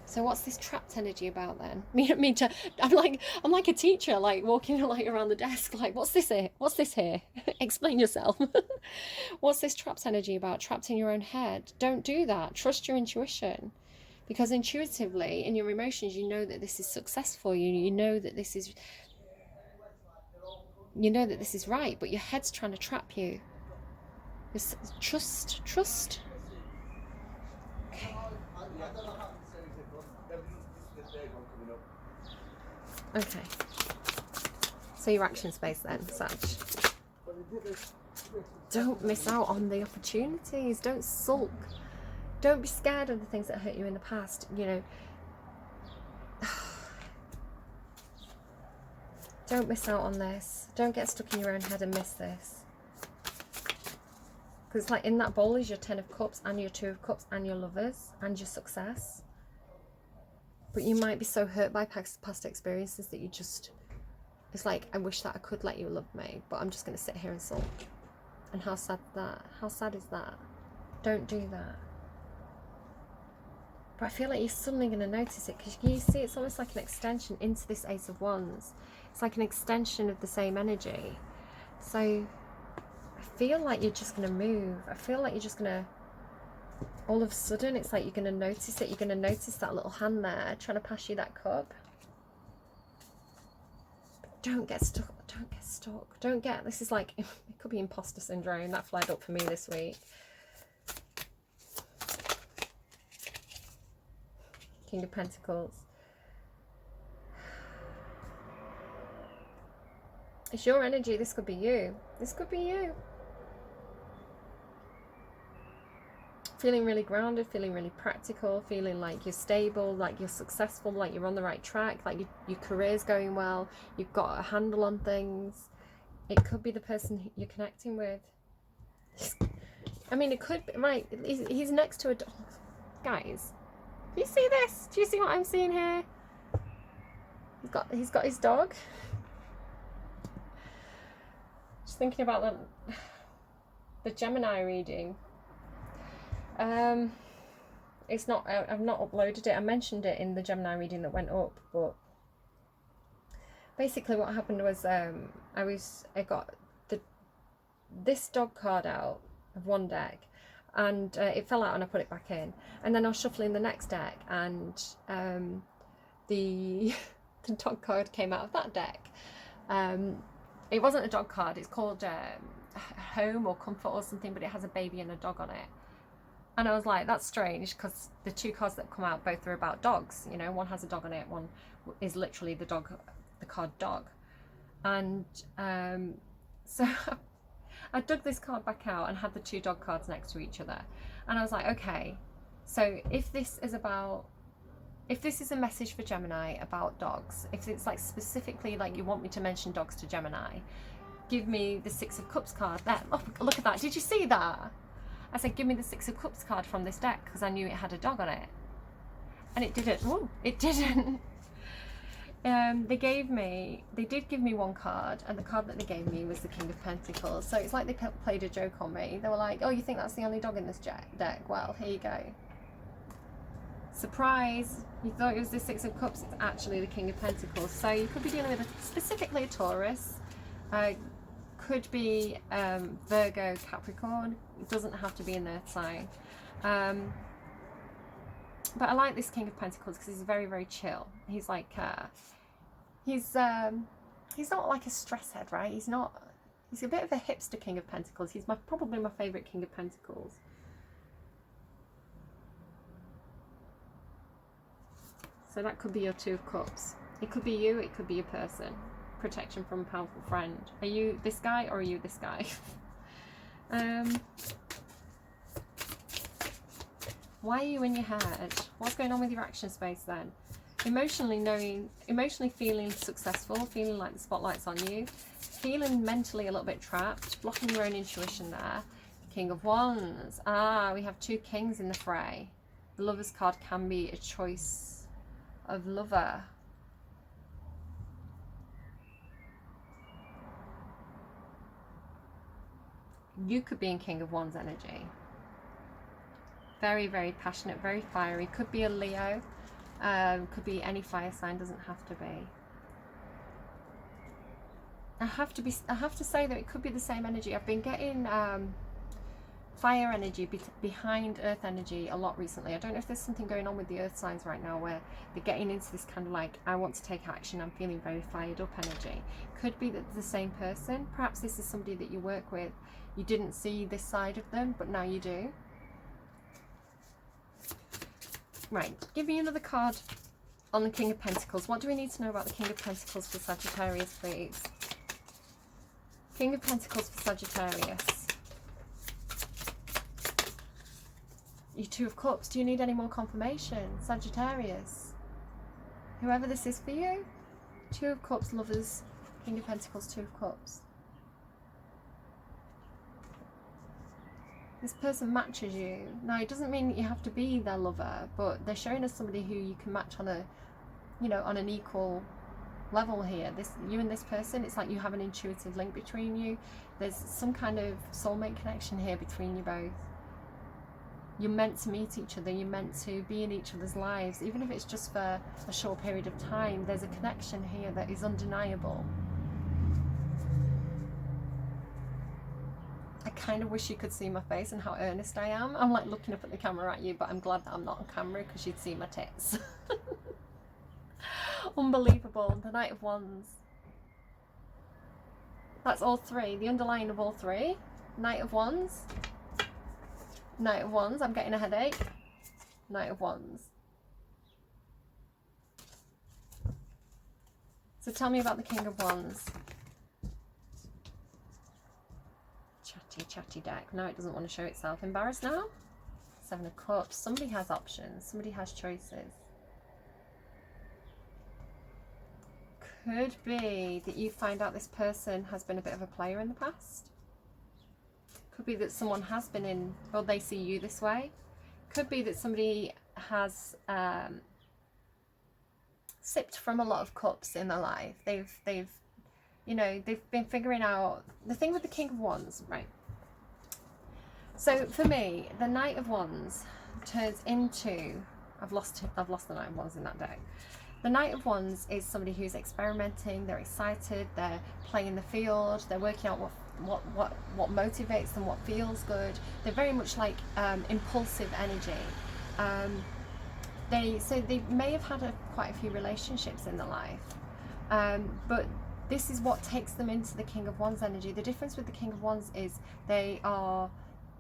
So what's this trapped energy about then? I'm like a teacher, like walking like around the desk, like what's this here? What's this here? Explain yourself. What's this trapped energy about? Trapped in your own head? Don't do that. Trust your intuition, because intuitively in your emotions you know that this is success for you. You know that this is right, but your head's trying to trap you. Just trust. Okay. Okay, so your action space then, Sag. Don't miss out on the opportunities. Don't sulk. Don't be scared of the things that hurt you in the past. You know, don't miss out on this. Don't get stuck in your own head and miss this. Because it's like in that bowl is your 10 of Cups and your 2 of Cups and your lovers and your success. But you might be so hurt by past experiences that you just, it's like, I wish that I could let you love me, but I'm just going to sit here and sulk. And how sad is that? Don't do that. But I feel like you're suddenly going to notice it, because you see it's almost like an extension into this Ace of Wands. It's like an extension of the same energy. So I feel like you're just going to move. I feel like you're just going to, all of a sudden, it's like you're going to notice it. You're going to notice that little hand there trying to pass you that cup. But don't get stuck. Don't get stuck. Don't get, this is like, it could be imposter syndrome. That flared up for me this week. King of Pentacles. It's your energy. This could be you. This could be you. Feeling really grounded, feeling really practical, feeling like you're stable, like you're successful, like you're on the right track, like your career's going well, you've got a handle on things. It could be the person you're connecting with. I mean, it could be, right, he's next to a dog. Guys, do you see this? Do you see what I'm seeing here? He's got his dog. Just thinking about the Gemini reading. It's not. I've not uploaded it. I mentioned it in the Gemini reading that went up, but basically what happened was I got this dog card out of one deck, and it fell out and I put it back in, and then I was shuffling the next deck, and the dog card came out of that deck. It wasn't a dog card, it's called Home or Comfort or something, but it has a baby and a dog on it. And I was like, that's strange, because the two cards that come out both are about dogs, you know, one has a dog on it, one is literally the card dog. And so I dug this card back out and had the two dog cards next to each other, and I was like, okay, so if this is a message for Gemini about dogs, if it's like specifically like you want me to mention dogs to Gemini, give me the Six of Cups card there. Oh, look at that, did you see that? I said, give me the Six of Cups card from this deck, because I knew it had a dog on it, and it didn't. Ooh, it didn't. They did give me one card, and the card that they gave me was the King of Pentacles. So it's like they played a joke on me. They were like, oh, you think that's the only dog in this deck? Well, here you go. Surprise! You thought it was the Six of Cups, it's actually the King of Pentacles. So you could be dealing with specifically a Taurus, could be Virgo, Capricorn. It doesn't have to be an earth sign. But I like this King of Pentacles because he's very, very chill. He's like, he's not like a stress head, right? He's a bit of a hipster King of Pentacles. He's probably my favourite King of Pentacles. So that could be your Two of Cups. It could be you, it could be a person. Protection from a powerful friend. Are you this guy or are you this guy? Why are you in your head? What's going on with your action space then? Emotionally feeling successful, feeling like the spotlight's on you, feeling mentally a little bit trapped, blocking your own intuition there. King of Wands. We have two kings in the fray. The Lover's card can be a choice of lover. You could be in King of Wands energy. Very, very passionate, very fiery. Could be a Leo. Could be any fire sign, doesn't have to be. I have to say that it could be the same energy. I've been getting fire energy behind earth energy a lot recently. I don't know if there's something going on with the earth signs right now where they're getting into this kind of like, I want to take action, I'm feeling very fired up energy. Could be that the same person. Perhaps this is somebody that you work with. You didn't see this side of them, but now you do. Right, give me another card on the King of Pentacles. What do we need to know about the King of Pentacles for Sagittarius, please? King of Pentacles for Sagittarius. You Two of Cups. Do you need any more confirmation? Sagittarius. Whoever this is for you. Two of Cups, lovers. King of Pentacles, Two of Cups. This person matches you. Now, it doesn't mean that you have to be their lover, but they're showing us somebody who you can match on a, you know, on an equal level here. You and this person, it's like you have an intuitive link between you. There's some kind of soulmate connection here between you both. You're meant to meet each other. You're meant to be in each other's lives. Even if it's just for a short period of time, there's a connection here that is undeniable. I kind of wish you could see my face and how earnest I am. I'm like looking up at the camera at you, but I'm glad that I'm not on camera because you'd see my tits. Unbelievable. The Knight of Wands. That's all three. The underlying of all three. Knight of Wands. Knight of Wands. I'm getting a headache. Knight of Wands. So tell me about the King of Wands. Chatty deck. No, it doesn't want to show itself. Embarrassed now? Seven of Cups. Somebody has options. Somebody has choices. Could be that you find out this person has been a bit of a player in the past. Could be that someone has been in, or they see you this way. Could be that somebody has sipped from a lot of cups in their life. They've you know, they've been figuring out the thing with the King of Wands, right? So for me, the Knight of Wands turns into, I've lost the Knight of Wands in that deck. The Knight of Wands is somebody who's experimenting, they're excited, they're playing the field, they're working out what motivates them, what feels good. They're very much like impulsive energy. They may have had quite a few relationships in their life, but this is what takes them into the King of Wands energy. The difference with the King of Wands is they're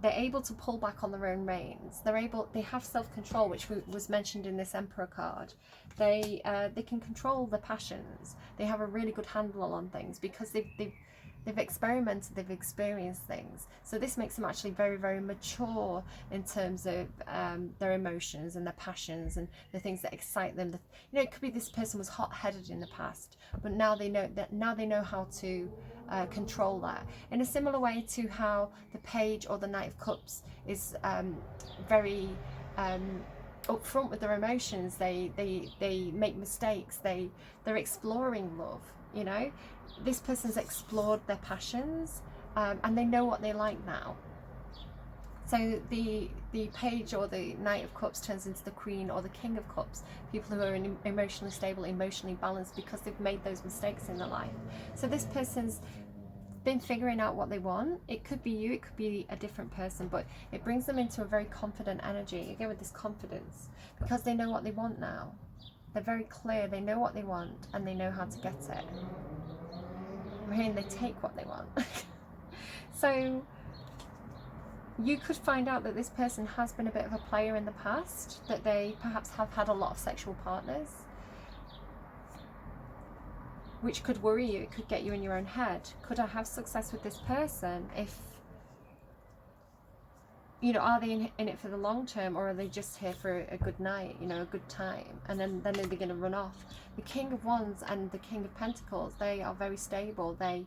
able to pull back on their own reins. They have self-control, which was mentioned in this Emperor card. They can control their passions. They have a really good handle on things because they've experimented, they've experienced things. So this makes them actually very, very mature in terms of their emotions and their passions and the things that excite them. You know, it could be this person was hot-headed in the past, but now they know how to control that. In a similar way to how the Page or the Knight of Cups is very upfront with their emotions. They make mistakes. They're exploring love. You know, this person's explored their passions and they know what they like now. So the Page or the Knight of Cups turns into the Queen or the King of Cups, people who are emotionally stable, emotionally balanced, because they've made those mistakes in their life. So this person's been figuring out what they want. It could be you, it could be a different person, but it brings them into a very confident energy, again with this confidence, because they know what they want now. They're very clear, they know what they want and they know how to get it. I'm hearing they take what they want. So you could find out that this person has been a bit of a player in the past, that they perhaps have had a lot of sexual partners, which could worry you. It could get you in your own head. Could I have success with this person if, you know, are they in it for the long term, or are they just here for a good night, you know, a good time, and then they're going to run off? The King of Wands and the King of Pentacles, they are very stable. They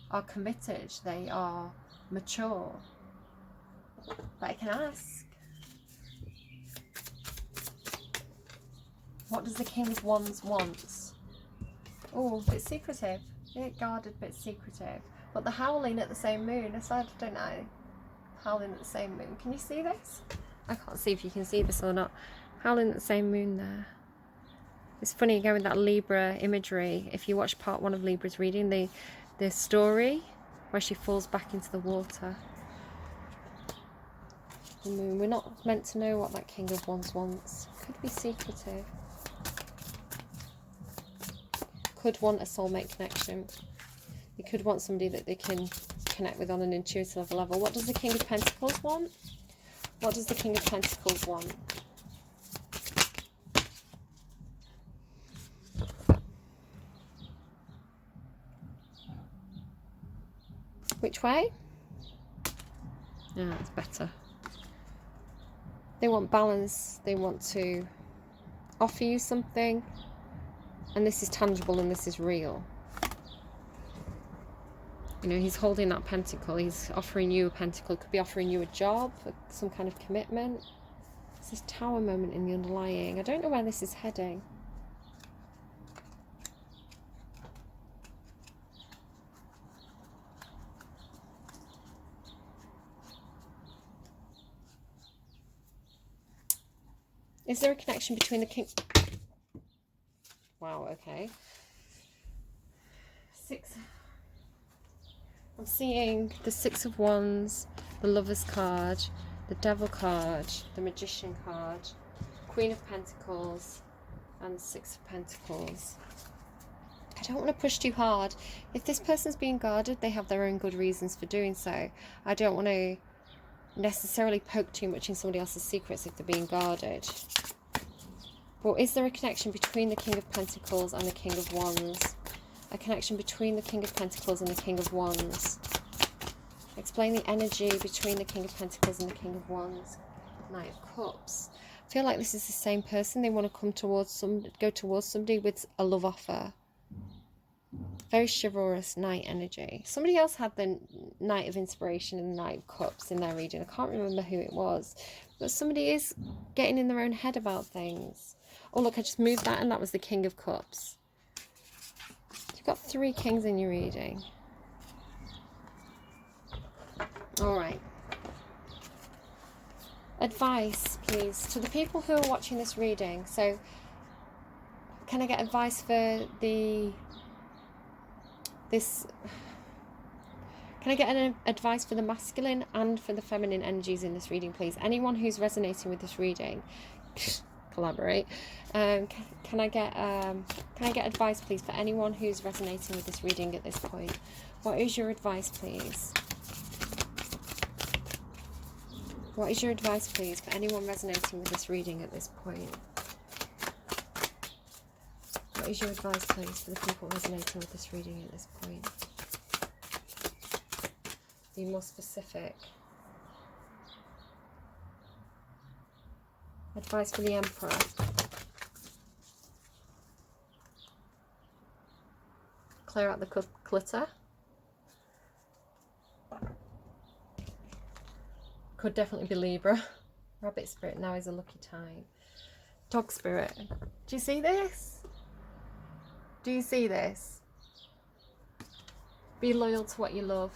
are committed. They are mature. But I can ask, what does the King of Wands want? Oh, a bit secretive, a bit guarded, a bit secretive. But the howling at the same moon, I don't know. Howling at the same moon. Can you see this? I can't see if you can see this or not. Howling at the same moon there. It's funny again with that Libra imagery. If you watch part 1 of Libra's reading, the story where she falls back into the water. The moon. We're not meant to know what that King of Wands wants. Could be secretive. Could want a soulmate connection. You could want somebody that they can connect with on an intuitive level. What does the King of Pentacles want? What does the King of Pentacles want? Which way? Yeah, that's better. They want balance. They want to offer you something. And this is tangible and this is real. You know, he's holding that pentacle. He's offering you a pentacle. Could be offering you a job, some kind of commitment. It's this Tower moment in the underlying. I don't know where this is heading. Is there a connection between the King... Wow, okay. 6. I'm seeing the 6 of Wands, the Lover's card, the Devil card, the Magician card, Queen of Pentacles, and the 6 of Pentacles. I don't want to push too hard. If this person's being guarded, they have their own good reasons for doing so. I don't want to necessarily poke too much in somebody else's secrets if they're being guarded. But is there a connection between the King of Pentacles and the King of Wands? A connection between the King of Pentacles and the King of Wands. Explain the energy between the King of Pentacles and the King of Wands. Knight of Cups. I feel like this is the same person. They want to go towards somebody with a love offer. Very chivalrous knight energy. Somebody else had the Knight of Inspiration and the Knight of Cups in their reading. I can't remember who it was. But somebody is getting in their own head about things. Oh, look, I just moved that and that was the King of Cups. You've got 3 kings in your reading. All right. Advice, please, to the people who are watching this reading. So, can I get advice for Can I get an advice for the masculine and for the feminine energies in this reading, please? Anyone who's resonating with this reading, collaborate. Can I get advice, please, for anyone who's resonating with this reading at this point? What is your advice, please? What is your advice, please, for anyone resonating with this reading at this point? What is your advice, please, for the people resonating with this reading at this point? Be more specific. Advice for the Emperor. Clear out the clutter. Could definitely be Libra. Rabbit spirit, now is a lucky time. Dog spirit. Do you see this? Do you see this? Be loyal to what you love.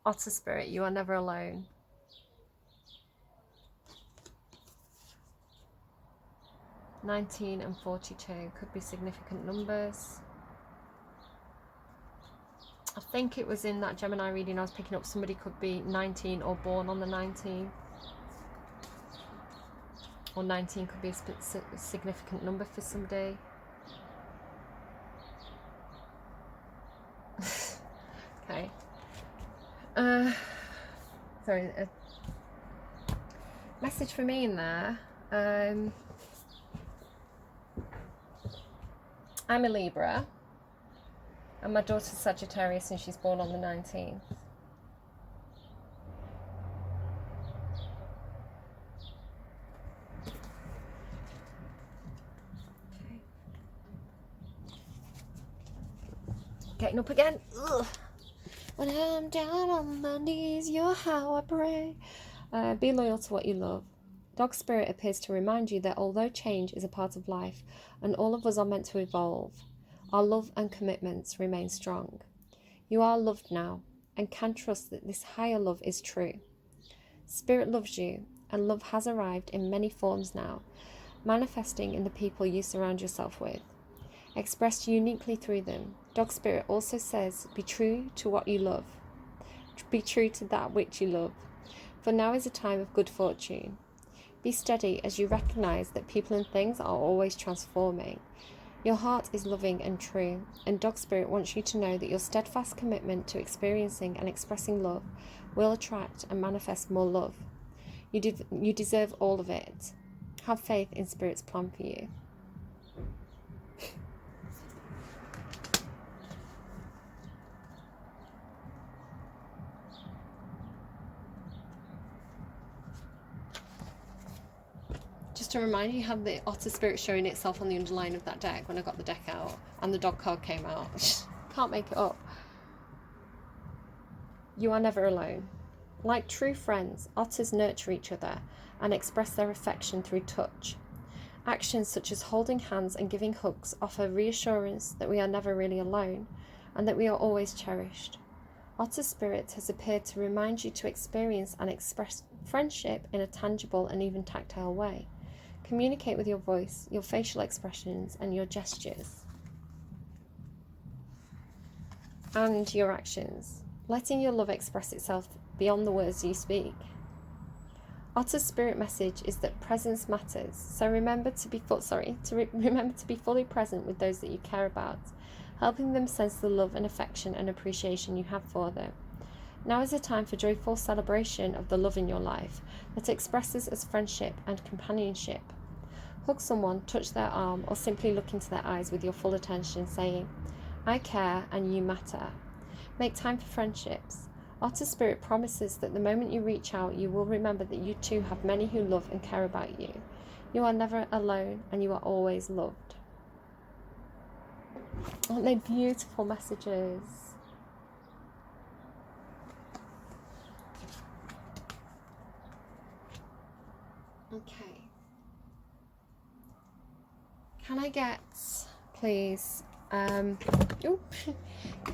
Otter spirit, you are never alone. (19 and 42 could be significant numbers. I think it was in that Gemini reading I was picking up, somebody could be 19 or born on the 19th. Or 19 could be a significant number for somebody. Okay. Sorry. Message for me in there. I'm a Libra. And my daughter's Sagittarius and she's born on the 19th. Okay. Getting up again. Ugh. When I'm down on my knees, you're how I pray. Be loyal to what you love. Dog spirit appears to remind you that although change is a part of life and all of us are meant to evolve, our love and commitments remain strong. You are loved now and can trust that this higher love is true. Spirit loves you and love has arrived in many forms now, manifesting in the people you surround yourself with, expressed uniquely through them. Dog spirit also says, be true to what you love. Be true to that which you love. For now is a time of good fortune. Be steady as you recognize that people and things are always transforming. Your heart is loving and true, and Dog Spirit wants you to know that your steadfast commitment to experiencing and expressing love will attract and manifest more love. You deserve all of it. Have faith in Spirit's plan for you. Just a reminder, you have the Otter Spirit showing itself on the underline of that deck when I got the deck out, and the dog card came out. Can't make it up. You are never alone. Like true friends, otters nurture each other and express their affection through touch. Actions such as holding hands and giving hugs offer reassurance that we are never really alone and that we are always cherished. Otter Spirit has appeared to remind you to experience and express friendship in a tangible and even tactile way. Communicate with your voice, your facial expressions, and your gestures. And your actions. Letting your love express itself beyond the words you speak. Otter's spirit message is that presence matters, so remember to be fully present with those that you care about, helping them sense the love and affection and appreciation you have for them. Now is a time for joyful celebration of the love in your life that expresses as friendship and companionship. Hug someone, touch their arm, or simply look into their eyes with your full attention, saying, I care and you matter. Make time for friendships. Otter Spirit promises that the moment you reach out, you will remember that you too have many who love and care about you. You are never alone and you are always loved. Aren't they beautiful messages? Okay. Can I get, please, can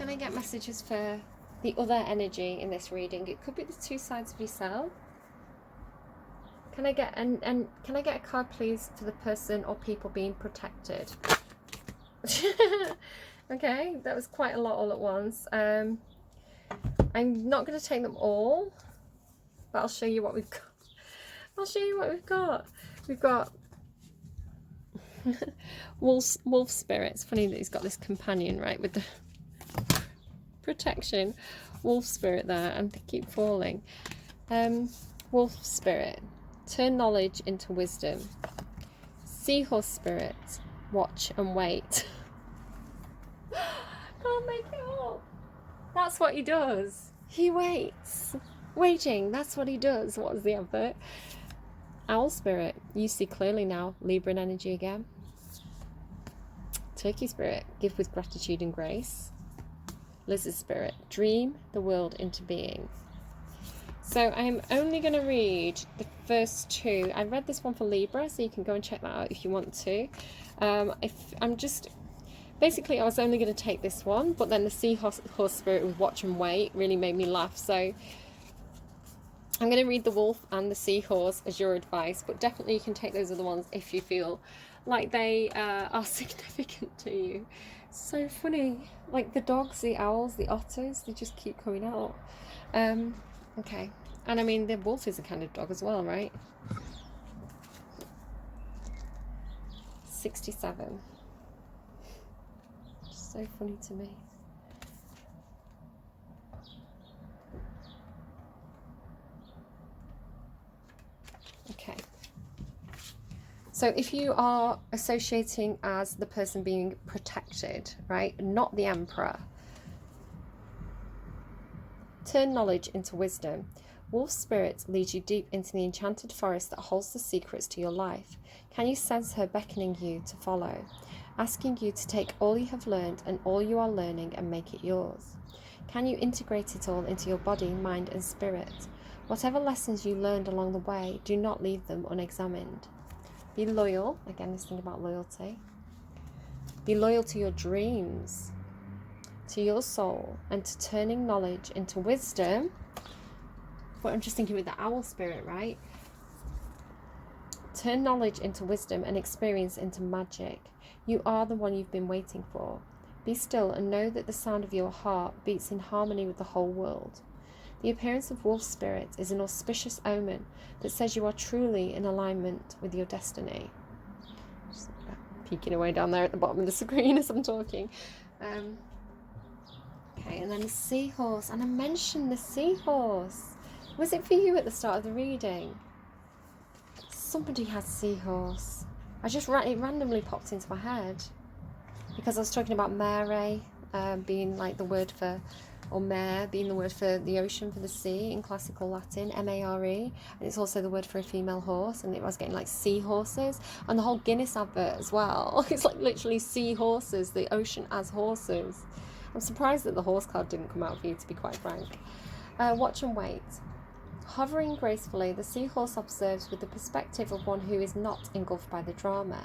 I get messages for the other energy in this reading? It could be the two sides of yourself. Can I get and can I get a card, please, for the person or people being protected? Okay, that was quite a lot all at once. I'm not going to take them all, but I'll show you what we've got. I'll show you what we've got. We've got wolf spirit. It's funny that he's got this companion, right, with the protection. Wolf spirit there, and they keep falling. Wolf spirit, turn knowledge into wisdom. Seahorse spirit, watch and wait. Can't make it up. That's what he does. He waits. Waiting, that's what he does. What was the advert? Owl spirit, you see clearly now. Libran energy again. Turkey spirit, give with gratitude and grace. Lizard spirit, dream the world into being. So I'm only going to read the first two. I read this one for Libra, so you can go and check that out if you want to. Basically I was only going to take this one, but then the seahorse spirit with watch and wait really made me laugh. So I'm going to read the wolf and the seahorse as your advice, but definitely you can take those other ones if you feel like they are significant to you. So funny. Like the dogs, the owls, the otters, they just keep coming out. Okay. And I mean, the wolf is a kind of dog as well, right? 67. So funny to me. Okay. So if you are associating as the person being protected, right, not the emperor, turn knowledge into wisdom. Wolf spirit leads you deep into the enchanted forest that holds the secrets to your life. Can you sense her beckoning you to follow, asking you to take all you have learned and all you are learning and make it yours? Can you integrate it all into your body, mind and spirit? Whatever lessons you learned along the way, do not leave them unexamined. Be loyal. Again, this thing about loyalty. Be loyal to your dreams, to your soul, and to turning knowledge into wisdom. But I'm just thinking with the owl spirit, right? Turn knowledge into wisdom and experience into magic. You are the one you've been waiting for. Be still and know that the sound of your heart beats in harmony with the whole world. The appearance of wolf spirit is an auspicious omen that says you are truly in alignment with your destiny. Just peeking away down there at the bottom of the screen as I'm talking. Okay, and then the seahorse. And I mentioned the seahorse. Was it for you at the start of the reading? Somebody has seahorse. It randomly popped into my head because I was talking about mare being like the word for, or mare being the word for the ocean, for the sea in classical Latin, M-A-R-E, and it's also the word for a female horse, and it was getting like seahorses, and the whole Guinness advert as well. It's like literally seahorses, the ocean as horses. I'm surprised that the horse card didn't come out for you, to be quite frank. Watch and wait. Hovering gracefully, the seahorse observes with the perspective of one who is not engulfed by the drama,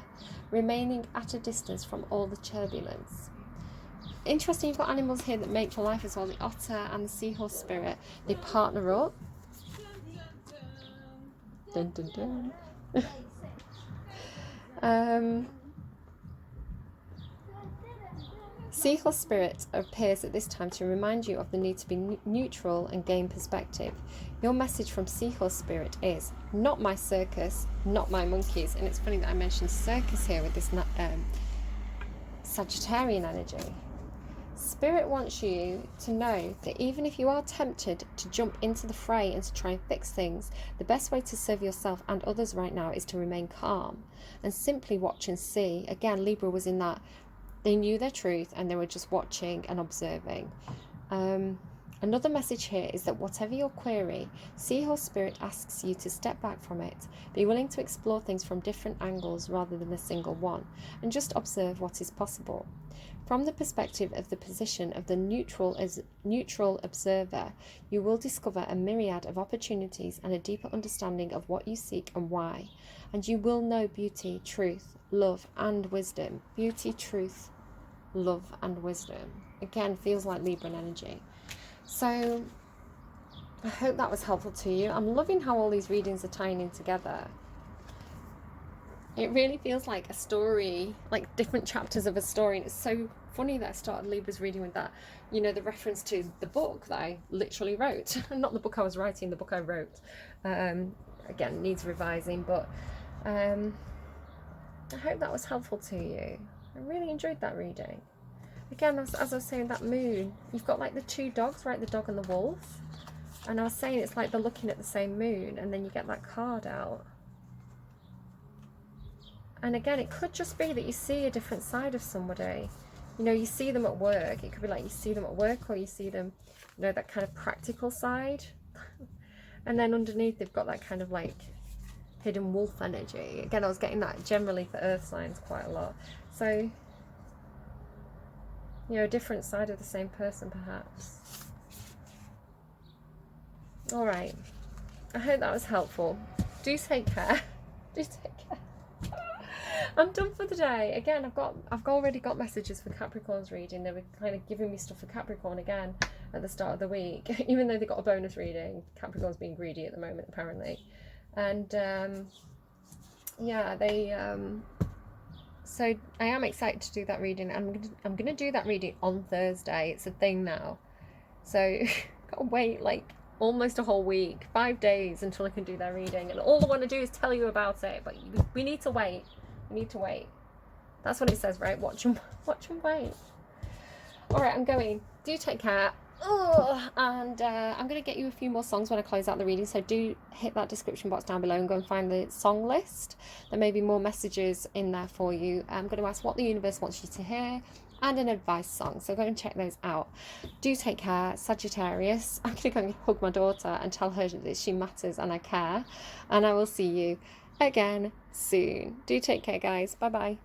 remaining at a distance from all the turbulence. Interesting, you've got animals here that mate for life as well. The otter and the seahorse spirit, they partner up. Dun, dun, dun. Seahorse spirit appears at this time to remind you of the need to be neutral and gain perspective. Your message from seahorse spirit is, not my circus, not my monkeys. And it's funny that I mentioned circus here with this Sagittarian energy. Spirit wants you to know that even if you are tempted to jump into the fray and to try and fix things, the best way to serve yourself and others right now is to remain calm and simply watch and see. Again, Libra was in that. They knew their truth and they were just watching and observing. Another message here is that whatever your query, see how Spirit asks you to step back from it, be willing to explore things from different angles rather than a single one, and just observe what is possible. From the perspective of the position of the neutral observer, you will discover a myriad of opportunities and a deeper understanding of what you seek and why, and you will know beauty, truth, love, and wisdom. Beauty, truth, love, and wisdom. Again, feels like Libran energy. So I hope that was helpful to you. I'm loving how all these readings are tying in together. It really feels like a story, like different chapters of a story. And it's so funny that I started Libra's reading with that, you know, the reference to the book that I literally wrote. Not the book I was writing, the book I wrote. Again, needs revising, but I hope that was helpful to you. I really enjoyed that reading. Again, as I was saying, that moon, you've got like the two dogs, right? The dog and the wolf. And I was saying it's like they're looking at the same moon, and then you get that card out. And again, it could just be that you see a different side of somebody. You know, you see them at work. It could be like you see them at work, or you see them, you know, that kind of practical side. And then underneath, they've got that kind of like hidden wolf energy. Again, I was getting that generally for earth signs quite a lot. So, you know, a different side of the same person, perhaps. All right. I hope that was helpful. Do take care. Do take care. I'm done for the day. Again, I've already got messages for Capricorn's reading. They were kind of giving me stuff for Capricorn again at the start of the week, even though they got a bonus reading. Capricorn's being greedy at the moment, apparently. And yeah, they so I am excited to do that reading. I'm gonna do that reading on Thursday. It's a thing now. So gotta wait like almost a whole week, 5 days until I can do that reading. And all I want to do is tell you about it. But we need to wait. We need to wait. That's what it says, right? Watch and wait. All right, I'm going. Do take care. And I'm going to get you a few more songs when I close out the reading, so do hit that description box down below and go and find the song list. There may be more messages in there for you. I'm going to ask what the universe wants you to hear and an advice song, so go and check those out. Do take care, Sagittarius. I'm going to go and hug my daughter and tell her that she matters and I care, and I will see you again soon. Do take care, guys. Bye bye.